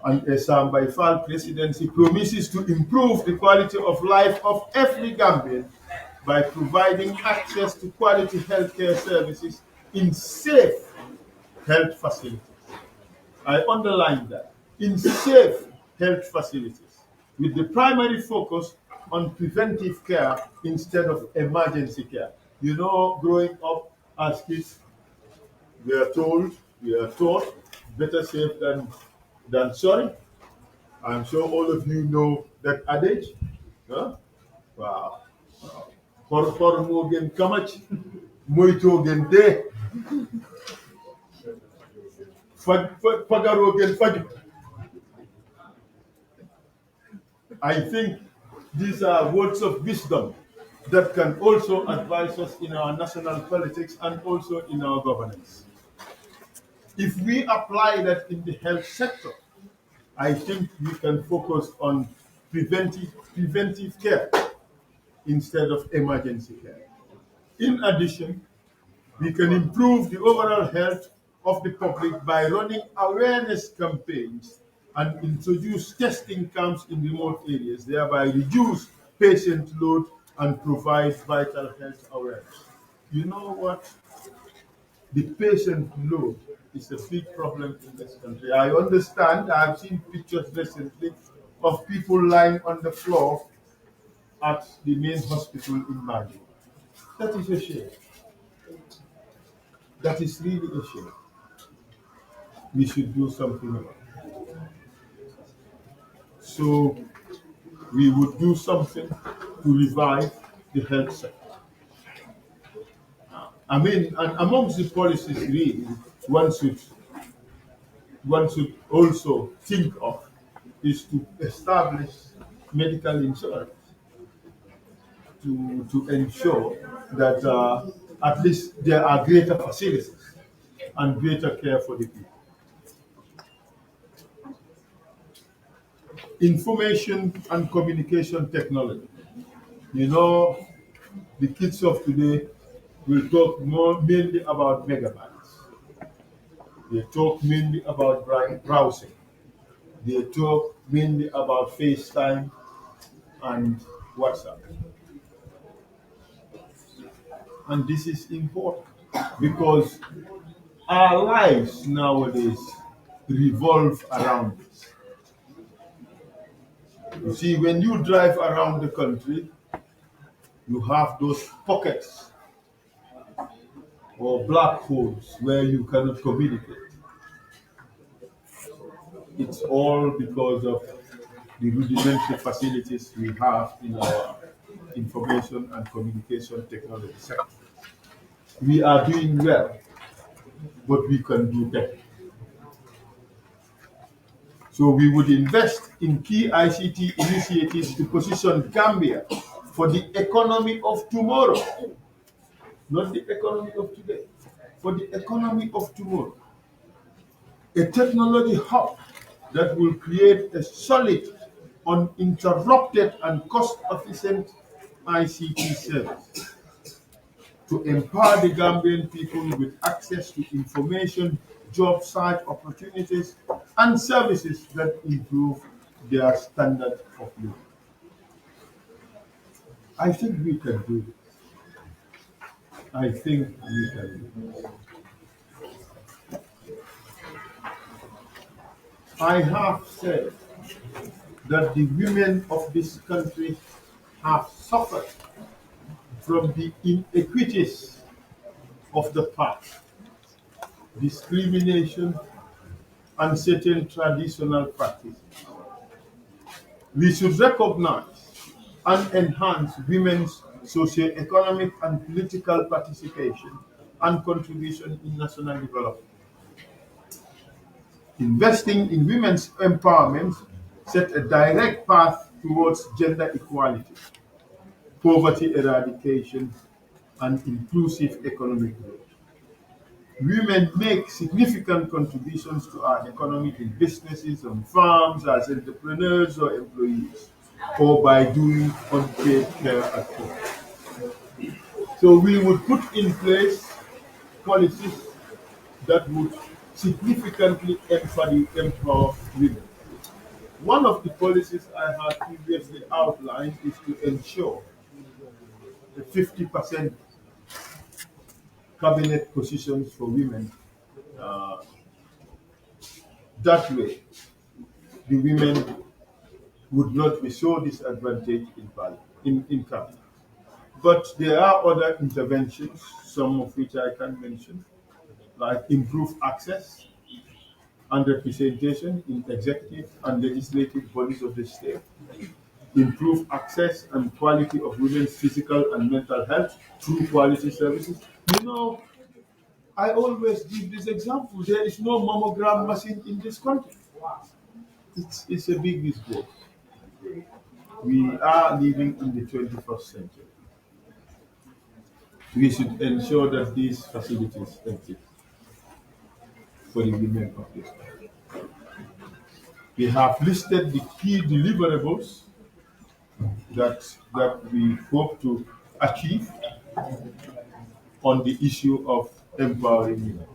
And Essa by Faal presidency promises to improve the quality of life of every Gambian by providing access to quality healthcare services in safe health facilities. I underline that, in safe health facilities, with the primary focus on preventive care instead of emergency care. You know, growing up as kids, we are taught, better safe than sorry. I'm sure all of you know that adage. Huh? Wow. For mo gen kamach, moito gen de. Pagaro gen faju. I think these are words of wisdom that can also advise us in our national politics and also in our governance. If we apply that in the health sector, I think we can focus on preventive care instead of emergency care. In addition, we can improve the overall health of the public by running awareness campaigns and introduce testing camps in remote areas, thereby reduce patient load and provide vital health awareness. You know what? The patient load is a big problem in this country. I understand. I've seen pictures recently of people lying on the floor at the main hospital in Mali. That is a shame. That is really a shame. We should do something about it. So we would do something to revive the health sector. I mean, and amongst the policies really one should one should also think of is to establish medical insurance to ensure that at least there are greater facilities and greater care for the people. Information and communication technology. You know, the kids of today will talk more mainly about megabytes. They talk mainly about browsing. They talk mainly about FaceTime and WhatsApp. And this is important because our lives nowadays revolve around this. You see, when you drive around the country, you have those pockets or black holes where you cannot communicate. It's all because of the rudimentary facilities we have in our information and communication technology sector. We are doing well, but we can do better. So we would invest in key ICT initiatives to position Gambia for the economy of tomorrow, not the economy of today, for the economy of tomorrow. A technology hub that will create a solid, uninterrupted, and cost-efficient ICT service to empower the Gambian people with access to information, job site opportunities, and services that improve their standard of living. I think we can do this. I think we can do this. I have said that the women of this country have suffered from the inequities of the past, discrimination, and certain traditional practices. We should recognize and enhance women's socio-economic and political participation and contribution in national development. Investing in women's empowerment set a direct path towards gender equality, poverty eradication, and inclusive economic growth. Women make significant contributions to our economy in businesses, on farms, as entrepreneurs or employees, or by doing unpaid care at home. So we would put in place policies that would significantly empower women. One of the policies I had previously outlined is to ensure the 50% cabinet positions for women. Uh, that way, the women would not be so disadvantaged in cabinet. But there are other interventions, some of which I can mention, like improved access and representation in executive and legislative bodies of the state, improve access and quality of women's physical and mental health through quality services. You know, I always give this example. There is no mammogram machine in this country. It's a big mistake. We are living in the 21st century. We should ensure that these facilities exist for the women of this country. We have listed the key deliverables that we hope to achieve on the issue of empowering women.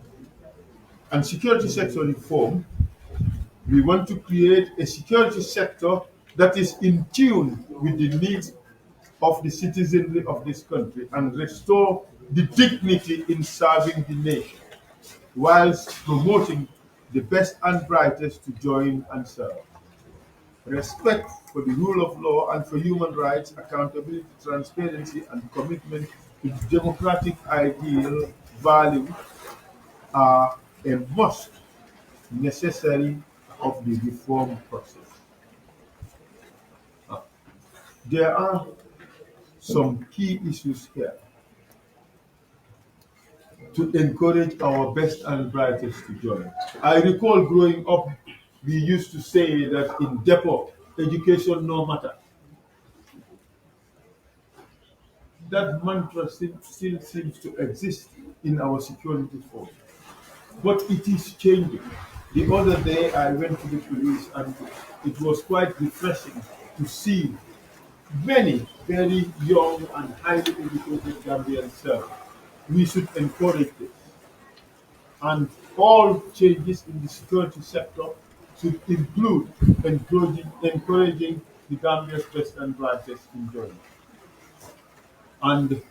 And security sector reform We want to create a security sector that is in tune with the needs of the citizenry of this country and restore the dignity in serving the nation, whilst promoting the best and brightest to join and serve. Respect for the rule of law and for human rights, accountability, transparency, and commitment to the democratic ideal value are a must necessary of the reform process. There are some key issues here to encourage our best and brightest to join. I recall growing up, we used to say that in depot, education no matter. That mantra still seems to exist in our security force. But it is changing. The other day I went to the police and it was quite refreshing to see many very young and highly educated Gambian serve. We should encourage this. And all changes in the security sector should include encouraging the Gambia's best and brightest in joining. And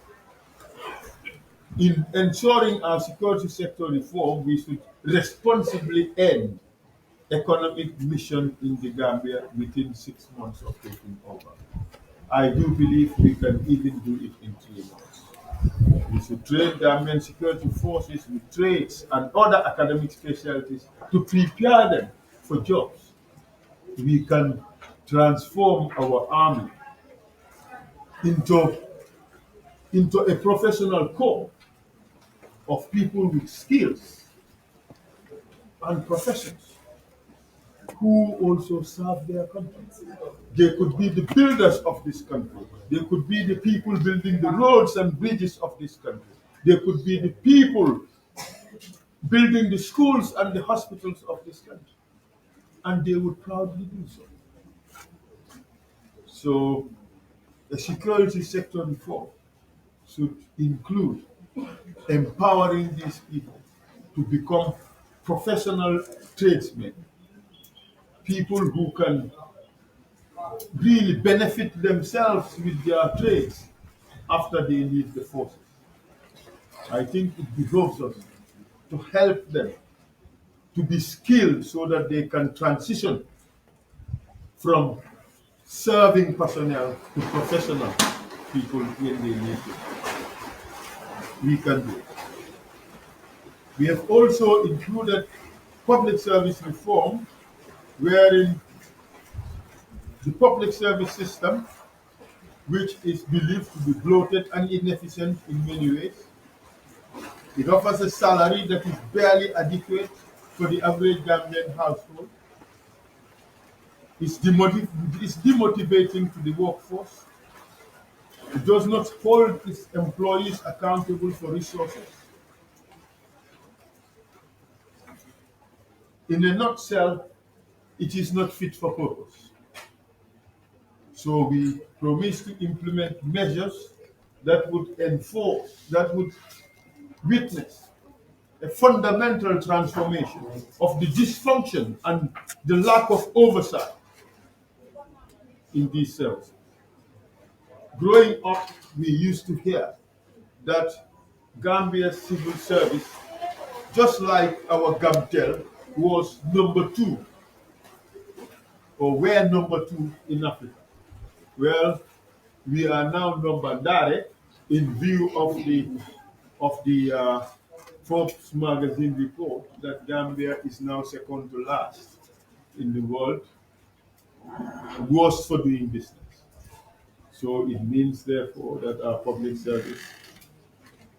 in ensuring our security sector reform, we should responsibly end economic mission in the Gambia within 6 months of taking over. I do believe we can even do it in 3 months. We should train Gambian security forces with trades and other academic specialties to prepare them for jobs. We can transform our army into a professional corps of people with skills and professions who also serve their country. They could be the builders of this country. They could be the people building the roads and bridges of this country. They could be the people building the schools and the hospitals of this country. And they would proudly do so. So, the security sector reform should include empowering these people to become professional tradesmen, people who can really benefit themselves with their trades after they leave the forces. I think it behoves us to help them to be skilled so that they can transition from serving personnel to professional people when they need it. We can do it. We have also included public service reform, wherein the public service system, which is believed to be bloated and inefficient in many ways, it offers a salary that is barely adequate for the average Gambian household. It's demotivating to the workforce. It does not hold its employees accountable for resources. In a nutshell, it is not fit for purpose. So we promise to implement measures that would enforce, that would witness a fundamental transformation of the dysfunction and the lack of oversight in these services. Growing up, we used to hear that Gambia's civil service, just like our Gamtel, was number 2, or were number 2 in Africa. Well, we are now number nine in view of the Forbes magazine report that Gambia is now second to last in the world, worst for doing business. So it means, therefore, that our public service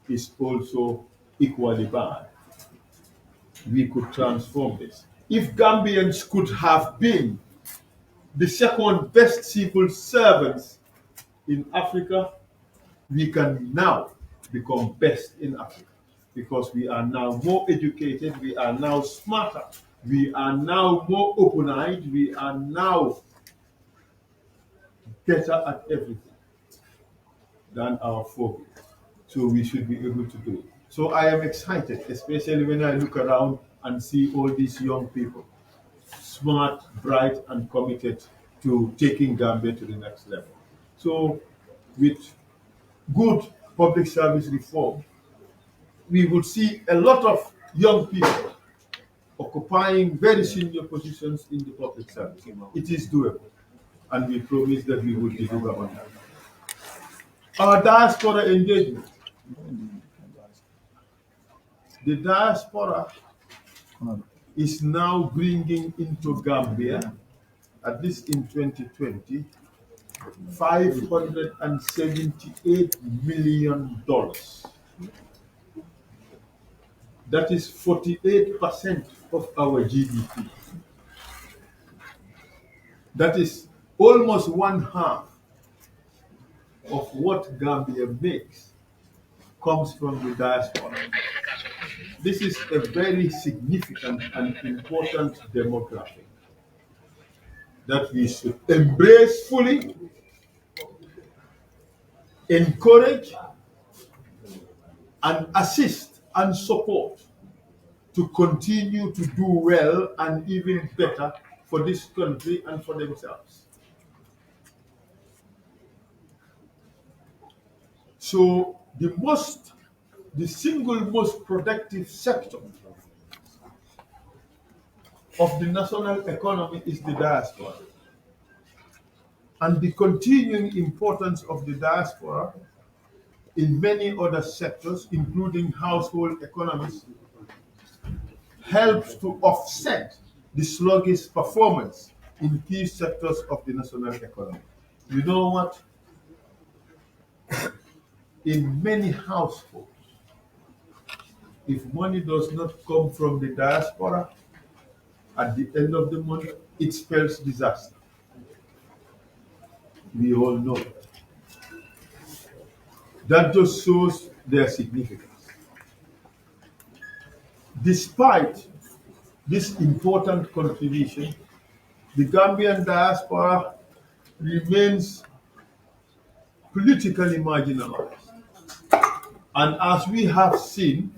is also equally bad. We could transform this. If Gambians could have been the second best civil servants in Africa, we can now become best in Africa because we are now more educated, we are now smarter, we are now more open-eyed, we are now better at everything than our forebears. So we should be able to do it. So I am excited, especially when I look around and see all these young people smart, bright, and committed to taking Gambia to the next level. So, with good public service reform, we would see a lot of young people occupying very senior positions in the public service. It is doable, and we promise that we will deliver on that. Our diaspora engagement. The diaspora is now bringing into Gambia, at least in 2020, $578 million. That is 48% of our GDP. That is almost one half of what Gambia makes comes from the diaspora. This is a very significant and important demographic that we should embrace fully, encourage, and assist and support to continue to do well and even better for this country and for themselves. So the single most productive sector of the national economy is the diaspora. And the continuing importance of the diaspora in many other sectors, including household economies, helps to offset the sluggish performance in key sectors of the national economy. You know what? In many households, if money does not come from the diaspora, at the end of the month, it spells disaster. We all know that. That just shows their significance. Despite this important contribution, the Gambian diaspora remains politically marginalized. And as we have seen,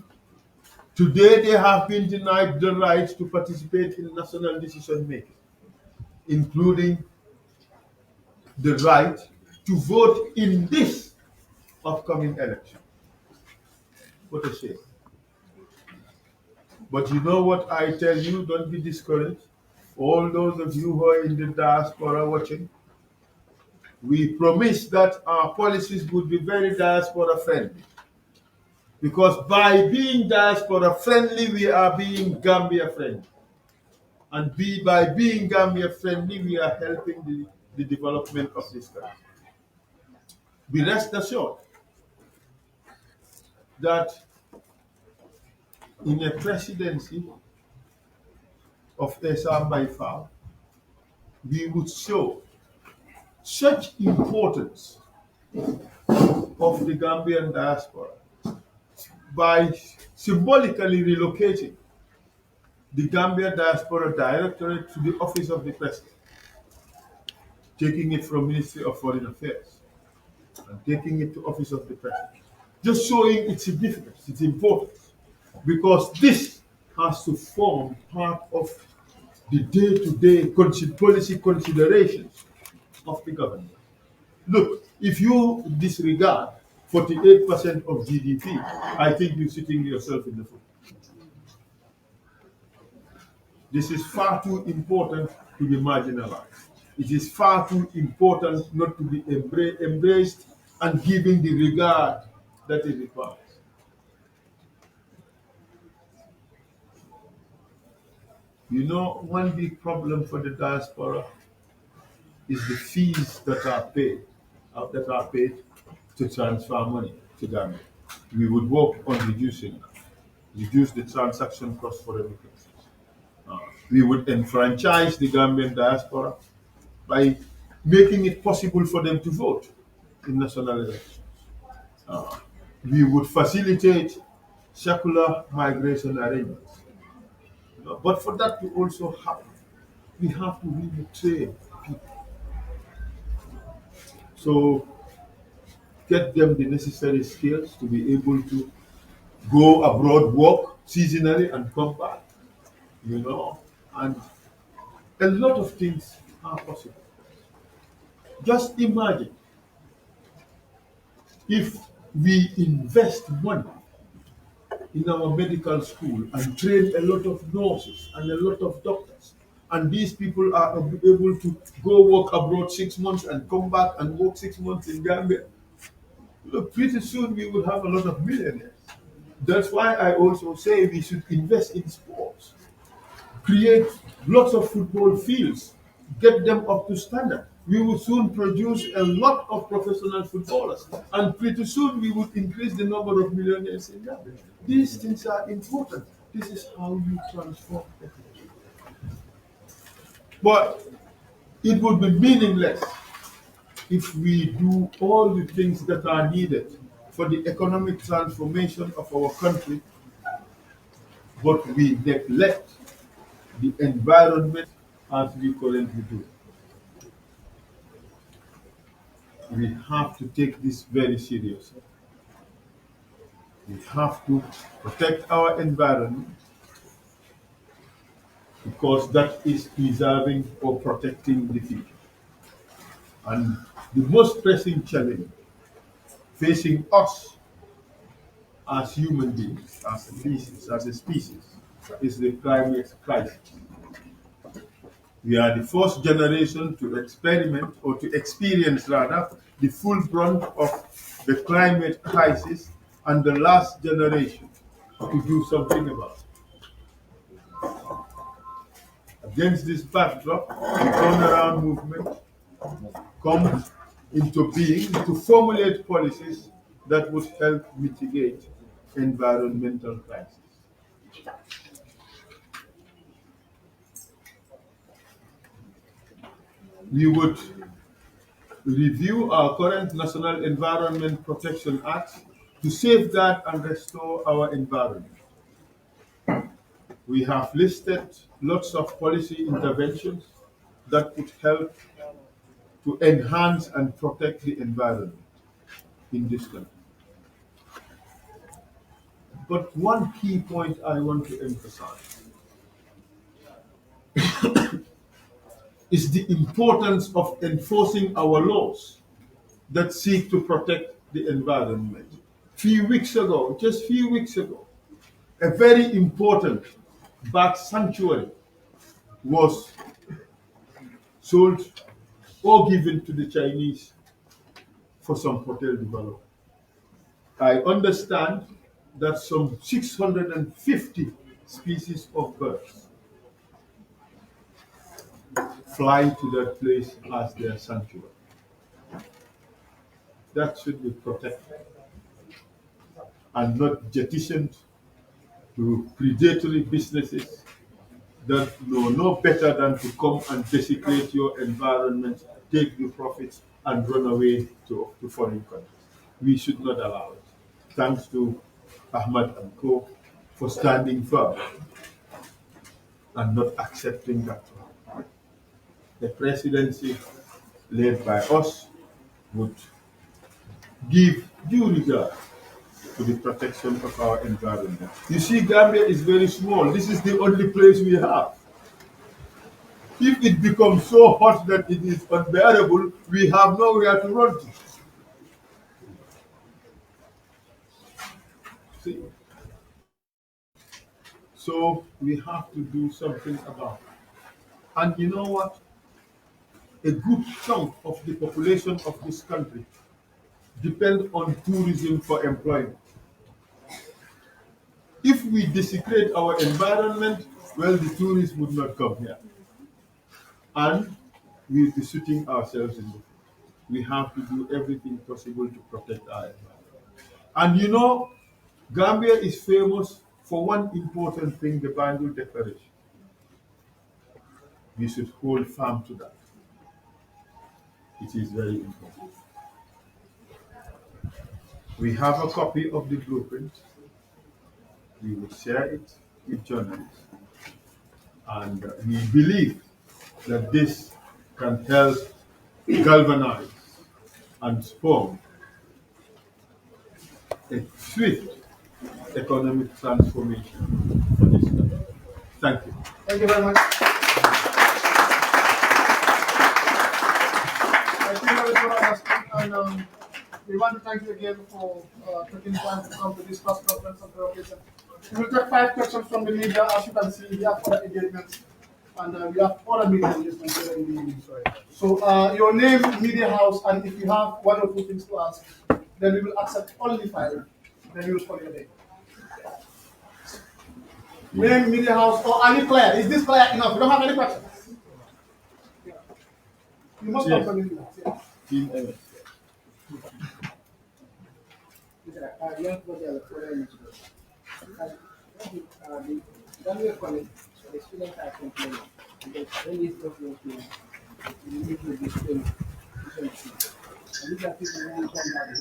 today they have been denied the right to participate in national decision making, including the right to vote in this upcoming election. What a shame. But you know what I tell you, don't be discouraged. All those of you who are in the diaspora watching, we promise that our policies would be very diaspora friendly. Because by being diaspora friendly, we are being Gambia friendly. And by being Gambia friendly, we are helping the development of this country. Be rest assured that in a presidency of Essa by Faal, we would show such importance of the Gambian diaspora by symbolically relocating the Gambia Diaspora Directorate to the office of the President, taking it from Ministry of Foreign Affairs and taking it to office of the President. Just showing its significance, its importance, because this has to form part of the day-to-day policy considerations of the government. Look, if you disregard 48% of GDP, I think you're shooting yourself in the foot. This is far too important to be marginalized. It is far too important not to be embraced and given the regard that it requires. You know, one big problem for the diaspora is the fees that are paid to transfer money to Ghana. We would work on reducing that, reduce the transaction cost for remittances. We would enfranchise the Gambian diaspora by making it possible for them to vote in national elections. We would facilitate secular migration arrangements. But for that to also happen, we have to really train people. So get them the necessary skills to be able to go abroad, work seasonally, and come back, and a lot of things are possible. Just imagine if we invest money in our medical school and train a lot of nurses and a lot of doctors, and these people are able to go work abroad 6 months and come back and work 6 months in Gambia. Look, pretty soon we will have a lot of millionaires. That's why I also say we should invest in sports, create lots of football fields, get them up to standard. We will soon produce a lot of professional footballers, and pretty soon we will increase the number of millionaires in Gambia. These things are important. This is how you transform everything. But it would be meaningless if we do all the things that are needed for the economic transformation of our country, but we neglect the environment as we currently do. We have to take this very seriously. We have to protect our environment because that is preserving or protecting the future. And the most pressing challenge facing us as human beings, as a species, is the climate crisis. We are the first generation to experiment, or to experience rather, the full brunt of the climate crisis, and the last generation to do something about it. Against this backdrop, the turnaround movement comes into being to formulate policies that would help mitigate environmental crisis. We would review our current National Environment Protection Act to safeguard and restore our environment. We have listed lots of policy interventions that would help to enhance and protect the environment in this country. But one key point I want to emphasize is the importance of enforcing our laws that seek to protect the environment. Just few weeks ago, a very important bat sanctuary was sold or given to the Chinese for some hotel development. I understand that some 650 species of birds fly to that place as their sanctuary. That should be protected and not jettisoned to predatory businesses that know no better than to come and desecrate your environment, take the profits, and run away to foreign countries. We should not allow it. Thanks to Ahmad and Co. for standing firm and not accepting that. The presidency led by us would give due regard to the protection of our environment. You see, Gambia is very small. This is the only place we have. If it becomes so hot that it is unbearable, we have nowhere to run to. See? So we have to do something about it. And you know what? A good chunk of the population of this country depend on tourism for employment. If we desecrate our environment, well, the tourists would not come here. And we'll be shooting ourselves in the foot. We have to do everything possible to protect our environment. And you know, Gambia is famous for one important thing, the Banjul Declaration. We should hold firm to that. It is very important. We have a copy of the blueprint. We will share it with journalists. And we believe that this can help galvanize and spawn a swift economic transformation for this country. Thank you. Thank you very much. and we want to thank you again for taking time to come to this press conference on the occasion. We will take 5 questions from the media. As you can see, we have other engagements, and we have other media engagements here in the evening. So, your name, media house, and if you have 1 or 2 things to ask, then we will accept only 5. Then we will call your name. Name, media house, or any player. Is this player enough? You don't have any questions? You must come from the media. Team MS. The college, the students are complaining because when these documents you need to be still. And these are people who come back to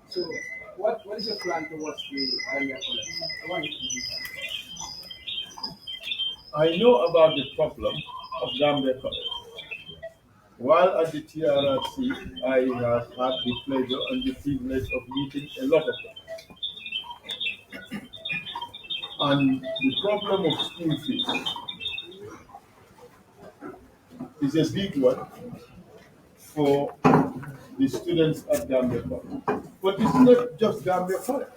So, what is your plan towards the Gambia college? I want you to do that. I know about the problem of Gambia College. While at the TRRC, I have had the pleasure and the privilege of meeting a lot of them. And the problem of school fees is a big one for the students at Gambia College. But it's not just Gambia College,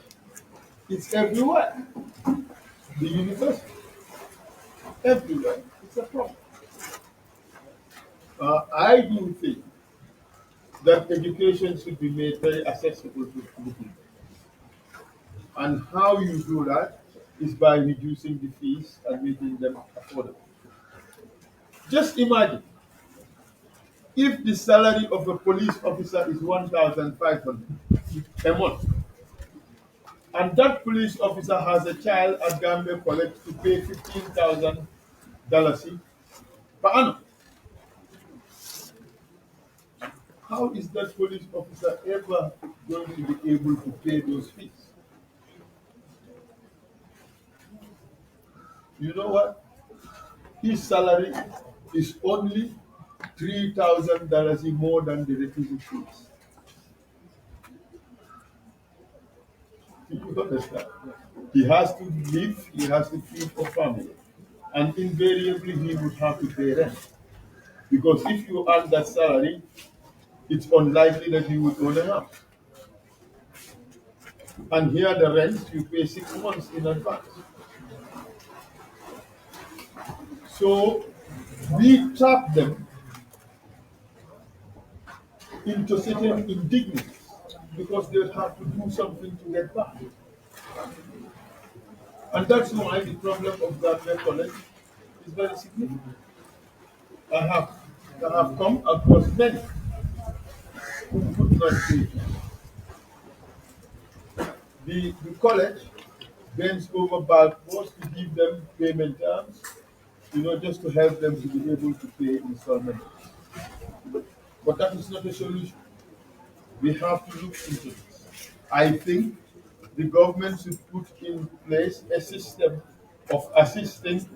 it's everywhere. The university, everywhere, it's a problem. I do think that education should be made very accessible to the people. And how you do that is by reducing the fees and making them affordable. Just imagine if the salary of a police officer is 1,500 a month, and that police officer has a child at Gambia College to pay $15,000 per annum. How is that police officer ever going to be able to pay those fees? You know what? His salary is only $3,000 more than the requisite fees. You understand? He has to live, he has to feed for family. And invariably he would have to pay rent. Because if you earn that salary, it's unlikely that you would own a house. And here the rent you pay 6 months in advance. So we trap them into certain indignities because they have to do something to get back. And that's why the problem of Gambia College is very significant. I have come across many who could not pay. The college bends over backwards to give them payment terms, just to help them to be able to pay installments. But that is not a solution. We have to look into this. I think the government should put in place a system of assisting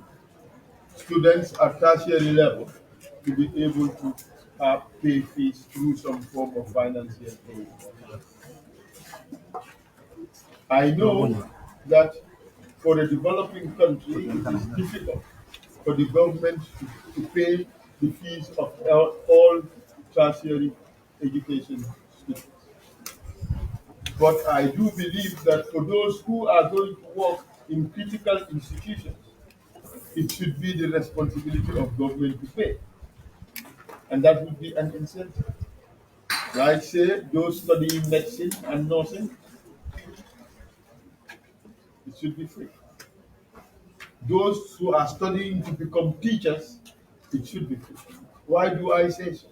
students at tertiary level to be able to pay fees through some form of financial aid. I know that for a developing country, it is difficult for the government to pay the fees of all tertiary education students. But I do believe that for those who are going to work in critical institutions, it should be the responsibility of government to pay. And that would be an incentive. Like say, those studying medicine and nursing, it should be free. Those who are studying to become teachers, it should be free. Why do I say so?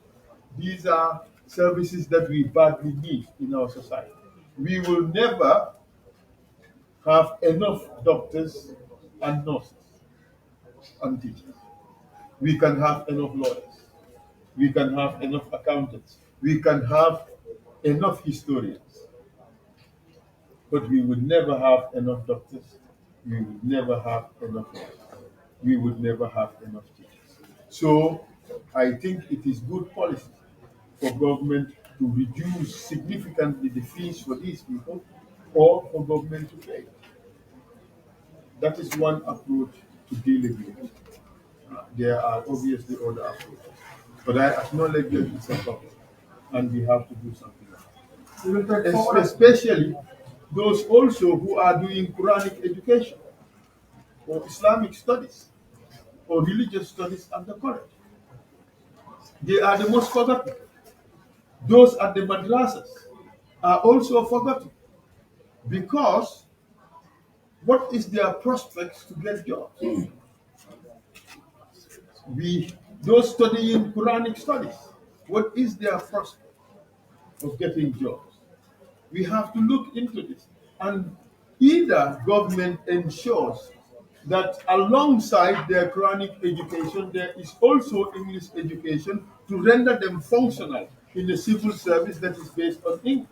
These are services that we badly need in our society. We will never have enough doctors and nurses and teachers. We can have enough lawyers. We can have enough accountants. We can have enough historians. But we would never have enough doctors. We would never have enough lawyers. We would never have enough teachers. So I think it is good policy for government to reduce significantly the fees for these people or for government to pay. That is one approach to dealing with it. There are obviously other approaches, but I acknowledge that it's a problem, and we have to do something about it. Especially those also who are doing Quranic education or Islamic studies or religious studies at the college. They are the most forgotten. Those at the madrasas are also forgotten because what is their prospects to get jobs? Those studying Quranic studies, what is their prospect of getting jobs? We have to look into this, and either government ensures that alongside their Quranic education, there is also English education to render them functional in the civil service that is based on English.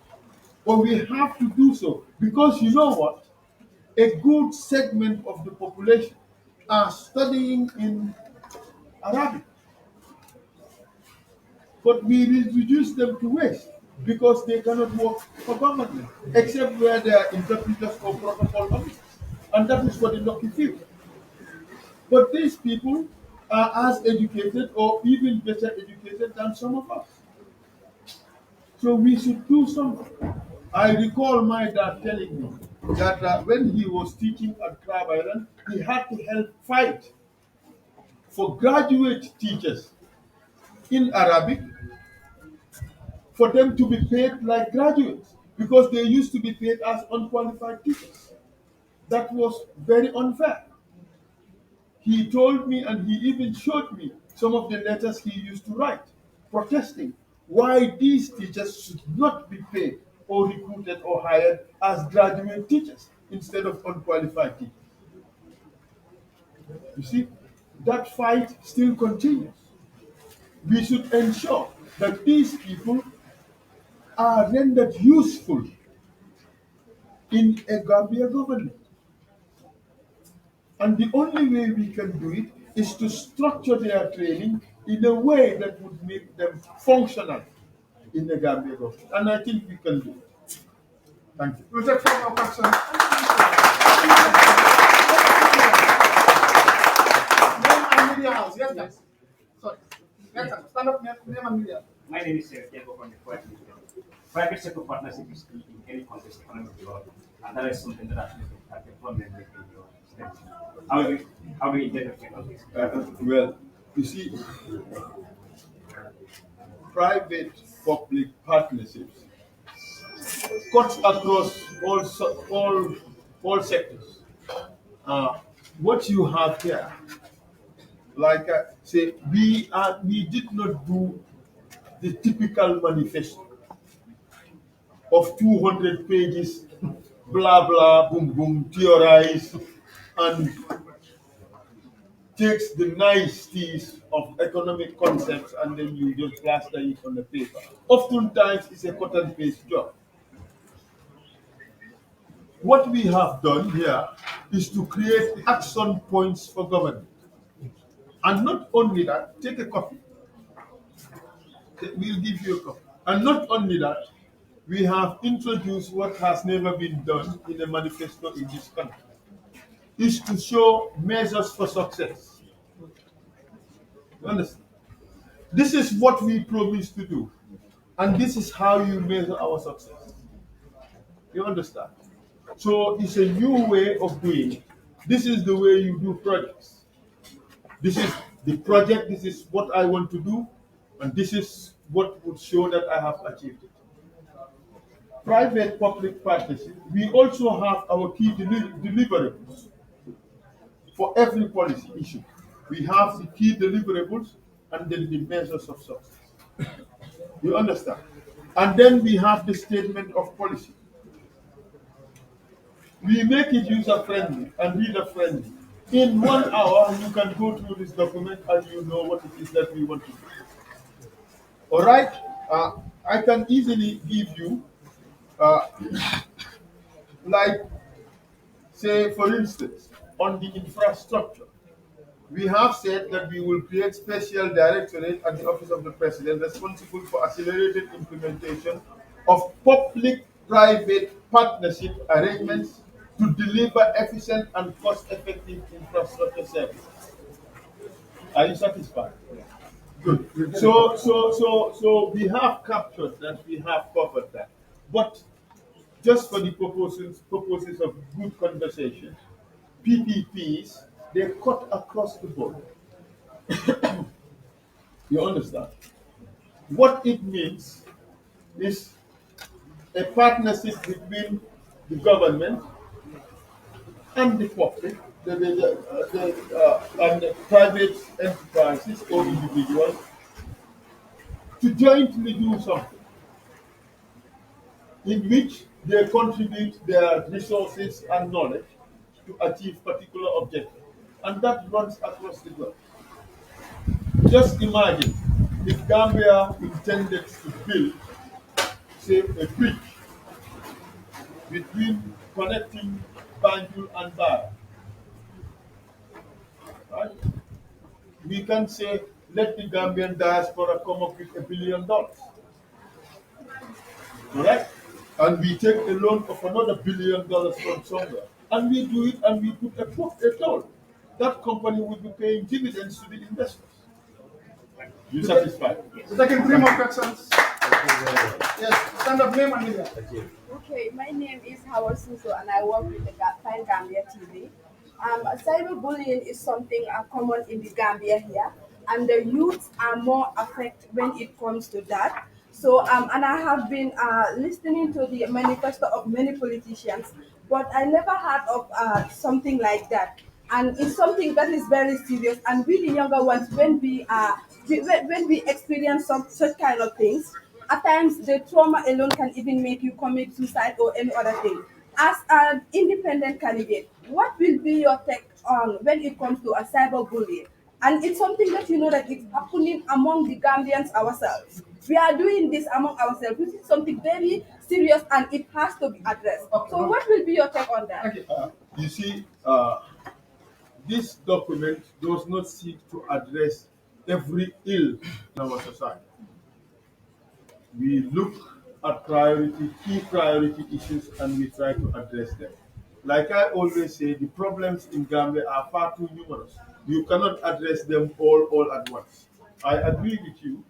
But we have to do so because you know what? A good segment of the population are studying in Arabic, but we reduce them to waste because they cannot work for government except where they are interpreters or protocol officers, and that is for the lucky few. But these people are as educated or even better educated than some of us. So we should do something. I recall my dad telling me that when he was teaching at Crab Island, he had to help fight for graduate teachers in Arabic for them to be paid like graduates because they used to be paid as unqualified teachers. That was very unfair. He told me and he even showed me some of the letters he used to write protesting why these teachers should not be paid or recruited or hired as graduate teachers instead of unqualified teachers. You see, that fight still continues. We should ensure that these people are rendered useful in a Gambia government. And the only way we can do it is to structure their training in a way that would make them functional in the Gambia government. And I think we can do it. Thank you. We'll take one more question. Name and media house. Yes, guys. Sorry. Yes, sir. Stand up, name and media. My name is Diego from the private sector partnership is key in any context economic development, and that is something that actually has a problem with your state. How do you intend to tackle this? Well, you see, private-public partnerships cuts across all sectors. What you have here, like say, we did not do the typical manifesto of 200 pages, blah blah, boom boom, theorize, and takes the niceties of economic concepts and then you just plaster it on the paper. Oftentimes, it's a cut and paste job. What we have done here is to create action points for government. And not only that, take a copy. We'll give you a copy. And not only that, we have introduced what has never been done in a manifesto in this country. Is to show measures for success. You understand? This is what we promise to do. And this is how you measure our success. You understand? So it's a new way of doing it. This is the way you do projects. This is the project, this is what I want to do, and this is what would show that I have achieved it. Private-public partnership, we also have our key deliverables for every policy issue. We have the key deliverables and then the measures of success. You understand? And then we have the statement of policy. We make it user-friendly and reader-friendly. In 1 hour, you can go through this document and you know what it is that we want to do. All right? I can easily give you, like, say, for instance, on the infrastructure. We have said that we will create special directorate at the Office of the President responsible for accelerated implementation of public-private partnership arrangements to deliver efficient and cost-effective infrastructure services. Are you satisfied? Good. So we have captured that, we have covered that. But just for the purposes of good conversation, PPPs, they cut across the board. You understand? What it means is a partnership between the government and the public, and the private enterprises or individuals to jointly do something in which they contribute their resources and knowledge to achieve particular objectives. And that runs across the globe. Just imagine if Gambia intended to build, say, a bridge between connecting Banjul and Bara. Right? We can say, let the Gambian diaspora come up with $1 billion. Correct? And we take a loan of another $1 billion from somewhere. And we do it and we put a toll. That company will be paying dividends to the investors. You satisfied? Taking 3 more questions. Yes, stand up, name and media. Okay, my name is Howard Suso and I work with the Fine Gambia TV. Cyberbullying is something common in the Gambia here, and the youths are more affected when it comes to that. So, and I have been listening to the manifesto of many politicians, but I never heard of something like that. And it's something that is very serious. And we, the younger ones, when we experience such kind of things, at times the trauma alone can even make you commit suicide or any other thing. As an independent candidate, what will be your take on when it comes to a cyberbullying? And it's something that you know that it's happening among the Gambians ourselves. We are doing this among ourselves, which is something very serious and it has to be addressed. So what will be your take on that? You see, this document does not seek to address every ill in our society. We look at key priority issues, and we try to address them. Like I always say, the problems in Gambia are far too numerous. You cannot address them all at once. I agree with you.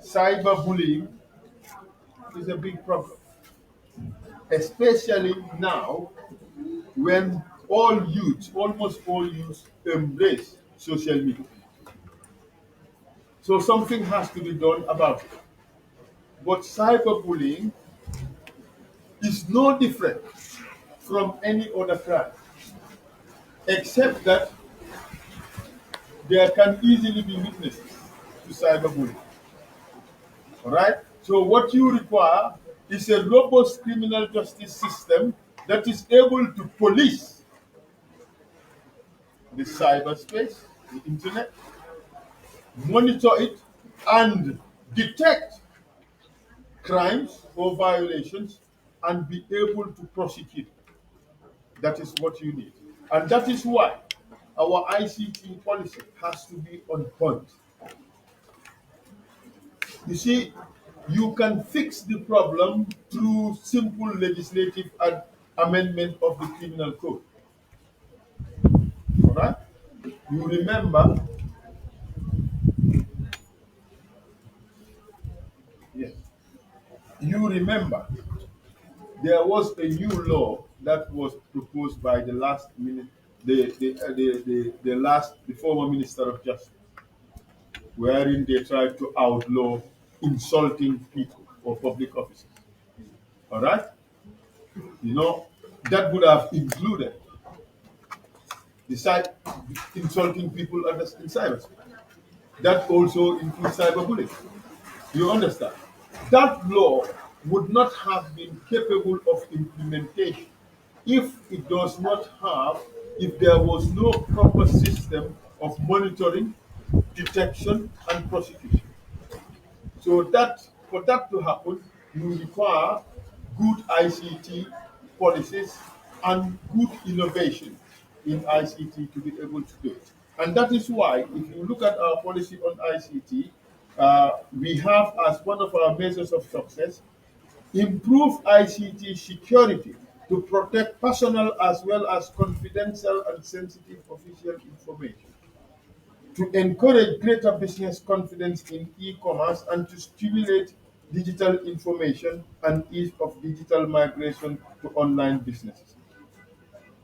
Cyberbullying is a big problem, especially now when almost all youths embrace social media. So something has to be done about it. But cyberbullying is no different from any other crime, except that there can easily be witnesses to cyberbullying. All right? So what you require is a robust criminal justice system that is able to police the cyberspace, the internet, monitor it, and detect crimes or violations and be able to prosecute. That is what you need. And that is why our ICT policy has to be on point. You see, you can fix the problem through simple legislative amendment of the criminal code. All right? You remember, yes, you remember there was a new law that was proposed by the former Minister of Justice, wherein they tried to outlaw insulting people or public officers. All right? You know, that would have included insulting people in cyberspace. That also includes cyberbullying. You understand? That law would not have been capable of implementation if there was no proper system of monitoring, detection, and prosecution. So for that to happen, you require good ICT policies and good innovation in ICT to be able to do it. And that is why, if you look at our policy on ICT, we have as one of our measures of success improve ICT security to protect personal as well as confidential and sensitive official information, to encourage greater business confidence in e-commerce and to stimulate digital information and ease of digital migration to online businesses.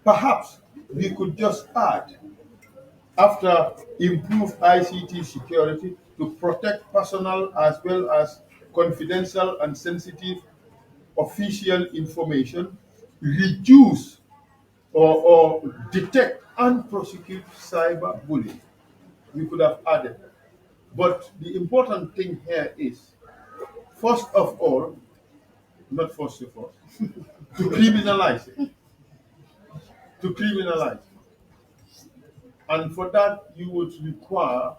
Perhaps we could just add, after improve ICT security to protect personal as well as confidential and sensitive official information, reduce or detect and prosecute cyberbullying. We could have added. But the important thing here is, first of all, not first of all, to criminalize it. To criminalize it. And for that, you would require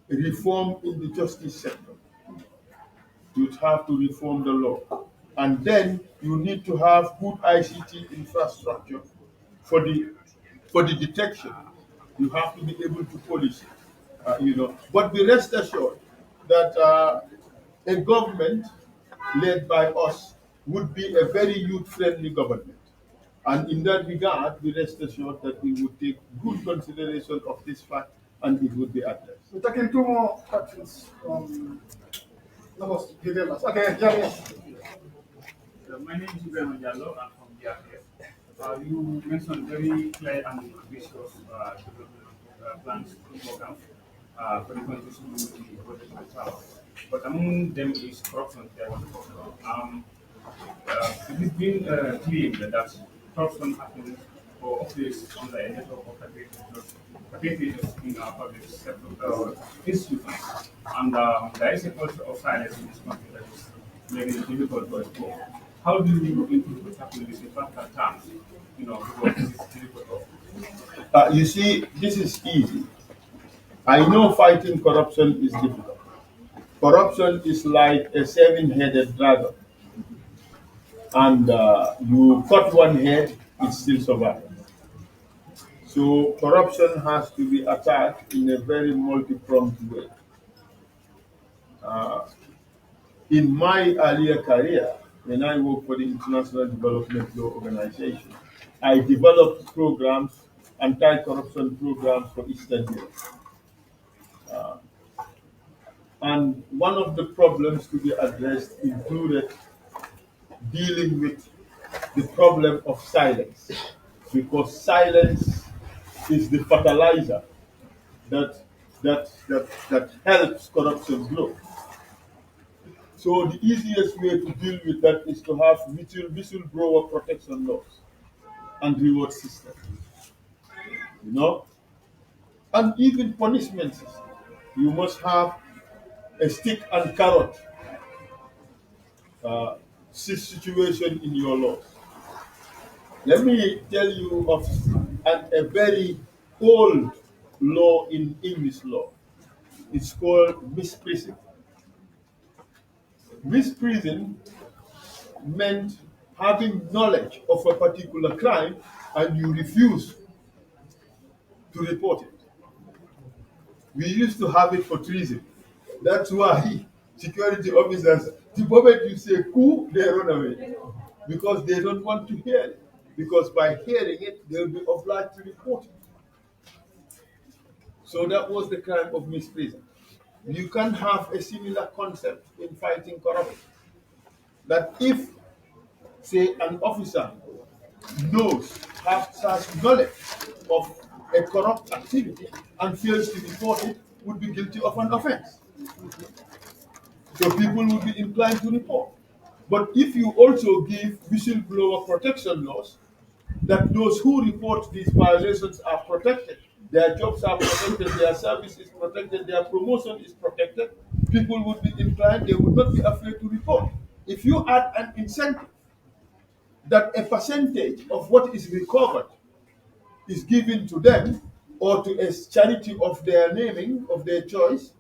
reform in the justice sector. You'd have to reform the law. And then you need to have good ICT infrastructure for the detection. You have to be able to police it. But be rest assured that a government led by us would be a very youth-friendly government. And in that regard, we rest assured that we would take good consideration of this fact and it would be addressed. We're taking two more questions from Okay, Jerry. My name is Ibrahim Jallo. I'm from DRF. You mentioned very clear and ambitious development plans and programs for the country to the political power. But among them is corruption. It has been claimed that corruption happens or operates under a network of perpetrators in our public sector institutions. And there is a culture of silence in this country that is very difficult to explore. How do you intend to tackle this in practical terms? Because this is difficult. You see, this is easy. I know fighting corruption is difficult. Corruption is like a seven-headed dragon. And you cut one head, it still survives. So corruption has to be attacked in a very multi-pronged way. In my earlier career, when I worked for the International Development Law Organization, I developed programs, anti-corruption programs for Eastern Europe. And one of the problems to be addressed included dealing with the problem of silence, because silence is the fertilizer that helps corruption grow. So the easiest way to deal with that is to have whistleblower protection laws and reward systems. And even punishment system. You must have a stick and carrot situation in your laws. Let me tell you of a very old law in English law. It's called misprision. Misprision meant having knowledge of a particular crime and you refuse to report it. We used to have it for treason. That's why security officers, the moment you say coup, they run away. Because they don't want to hear it. Because by hearing it, they'll be obliged to report it. So that was the crime of misprision. You can have a similar concept in fighting corruption. That if, say, an officer has knowledge of a corrupt activity and fails to report it, would be guilty of an offense. So people would be inclined to report. But if you also give whistleblower protection laws, that those who report these violations are protected, their jobs are protected, their service is protected, their promotion is protected, people would be inclined, they would not be afraid to report. If you add an incentive that a percentage of what is recovered is given to them or to a charity of their naming, of their choice,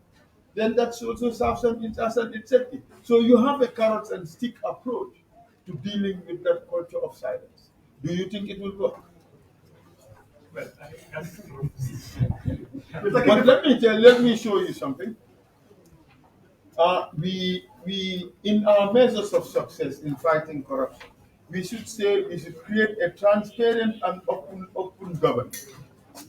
then that also serves as an incentive. So you have a carrot and stick approach to dealing with that culture of silence. Do you think it will work? Well, But let me show you something. we in our measures of success in fighting corruption, we should say we should create a transparent and open government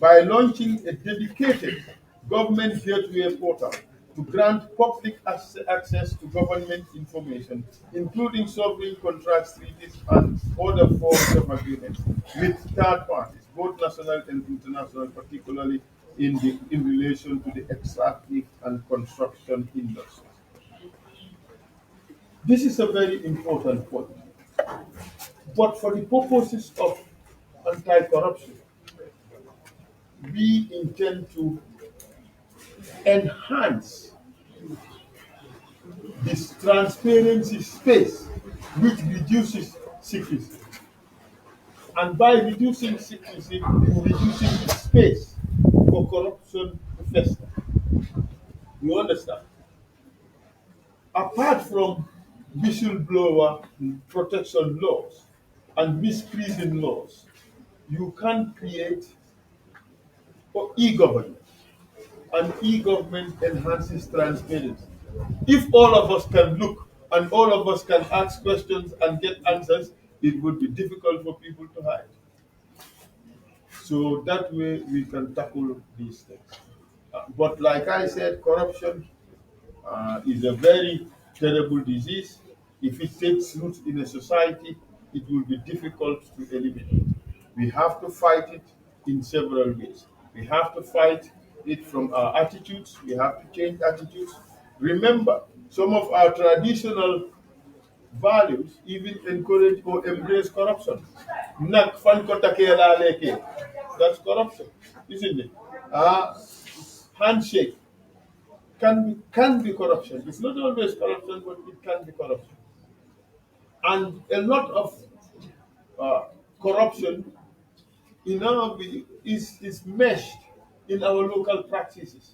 by launching a dedicated government gateway portal to grant public access to government information, including sovereign contracts, treaties, and other forms of agreements with third parties, both national and international, particularly in relation to the extractive and construction industries. This is a very important point. But for the purposes of anti-corruption, we intend to enhance this transparency space which reduces secrecy. And by reducing secrecy, you're reducing the space for corruption to fester. You understand? Apart from whistleblower protection laws and misprision laws, you can create e-government, and e-government enhances transparency. If all of us can look and all of us can ask questions and get answers, it would be difficult for people to hide. So that way we can tackle these things. But like I said, corruption is a very terrible disease. If it takes root in a society, it will be difficult to eliminate. We have to fight it in several ways. We have to fight it from our attitudes. We have to change attitudes. Remember, some of our traditional values even encourage or embrace corruption. Nak fan ko takela leke. That's corruption, isn't it? Handshake can be corruption. It's not always corruption, but it can be corruption. And a lot of corruption in our is meshed in our local practices.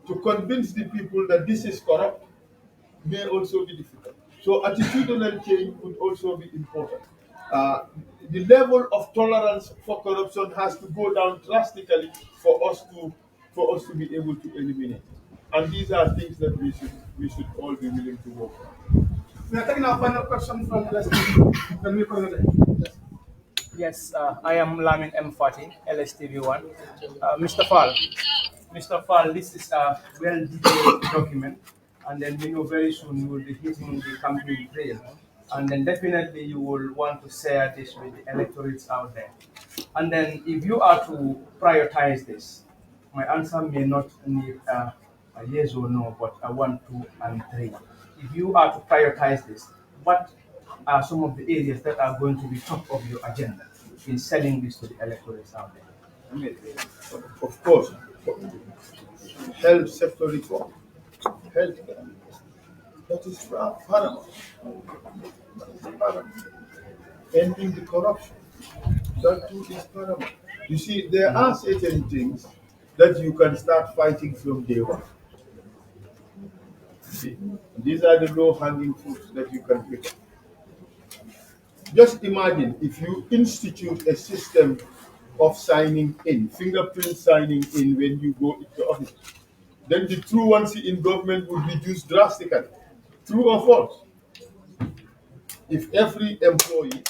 To convince the people that this is corrupt may also be difficult. So attitudinal change would also be important. Uh, the level of tolerance for corruption has to go down drastically for us to be able to eliminate it. And these are things that we should all be willing to work on. We are taking our final question from LSTV. Can we call it? Yes. Yes, I am Lamin M40, LSTV1. Mr. Faal, this is a well-detailed document, and then we know very soon you will be hitting the campaign trail, and then definitely you will want to share this with the electorates out there. And then if you are to prioritize this, my answer may not need a yes or no, but a 1, 2, and 3. If you are to prioritize this, what are some of the areas that are going to be top of your agenda in selling this to the electorates out there? Of course, health sector reform, healthcare, that is paramount. Ending the corruption, that too is paramount. You see, there are certain things that you can start fighting from day one. See, these are the low-hanging fruits that you can pick up. Just imagine if you institute a system of signing in, fingerprint signing in when you go into office, then the truancy in government would reduce drastically. True or false? If every employee,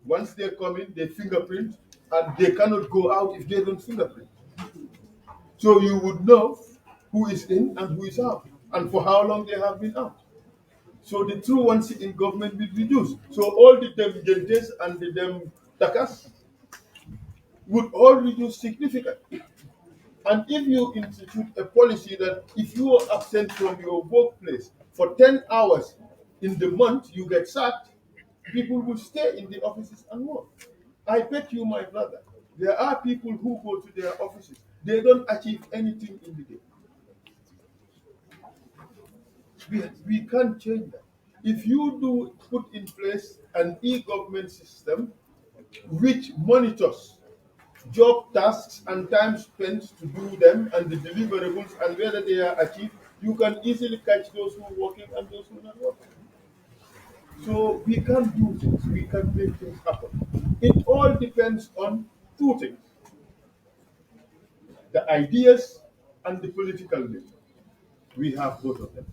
once they come in, they fingerprint, and they cannot go out if they don't fingerprint. So you would know who is in and who is out, and for how long they have been out. So the truancy in government will reduce. So all the gentes and the takas would all reduce significantly. And if you institute a policy that if you are absent from your workplace for 10 hours in the month, you get sacked, people will stay in the offices and work. I bet you, my brother, there are people who go to their offices. They don't achieve anything in the day. We can't change that. If you do put in place an e-government system which monitors job tasks and time spent to do them and the deliverables and whether they are achieved, you can easily catch those who are working and those who are not working. So we can do things, we can make things happen. It all depends on two things: the ideas and the political will. We have both of them.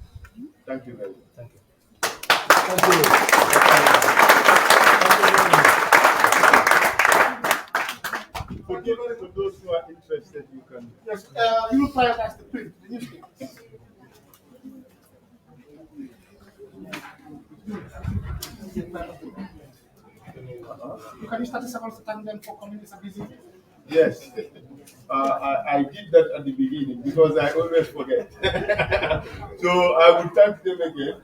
Thank you very much. Thank you. For those who are interested, you can. Yes, you will prioritize the print, the newspaper. You can start the second time then for communities are busy. Yes, I did that at the beginning because I always forget. So I would thank them again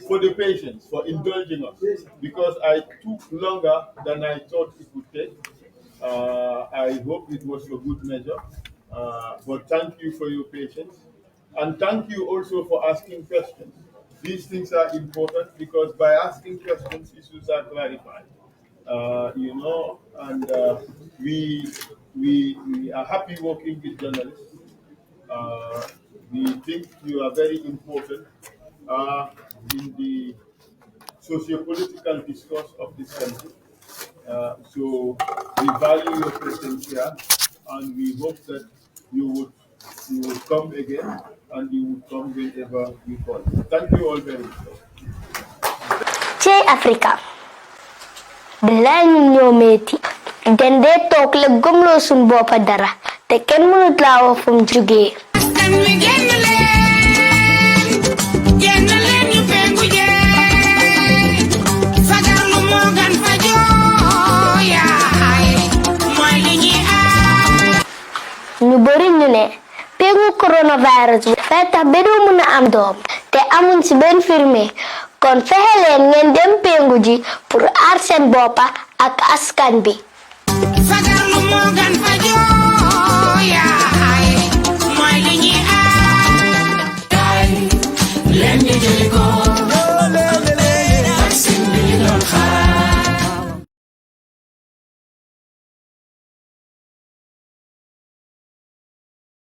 for the patience, for indulging us, because I took longer than I thought it would take. I hope it was for good measure, but thank you for your patience, and thank you also for asking questions. These things are important because by asking questions, issues are clarified. And we are happy working with journalists. We think you are very important in the socio-political discourse of this country. So we value your presence here, and we hope that you would come again, and you would come whenever we call. Thank you all very much. Cey Africa billaay ñun ñoo metti den dee toog la gëmloo suñ boppa dara te kenn mënut laa wax fu mu jógee ñu bari ñu ne péngu coronavirus bi dafay tax ba doo mën a am doom te amuñ ci benn firme kon fexe leen ngeen dem péngu ji pour aar seen boppa ak askan bi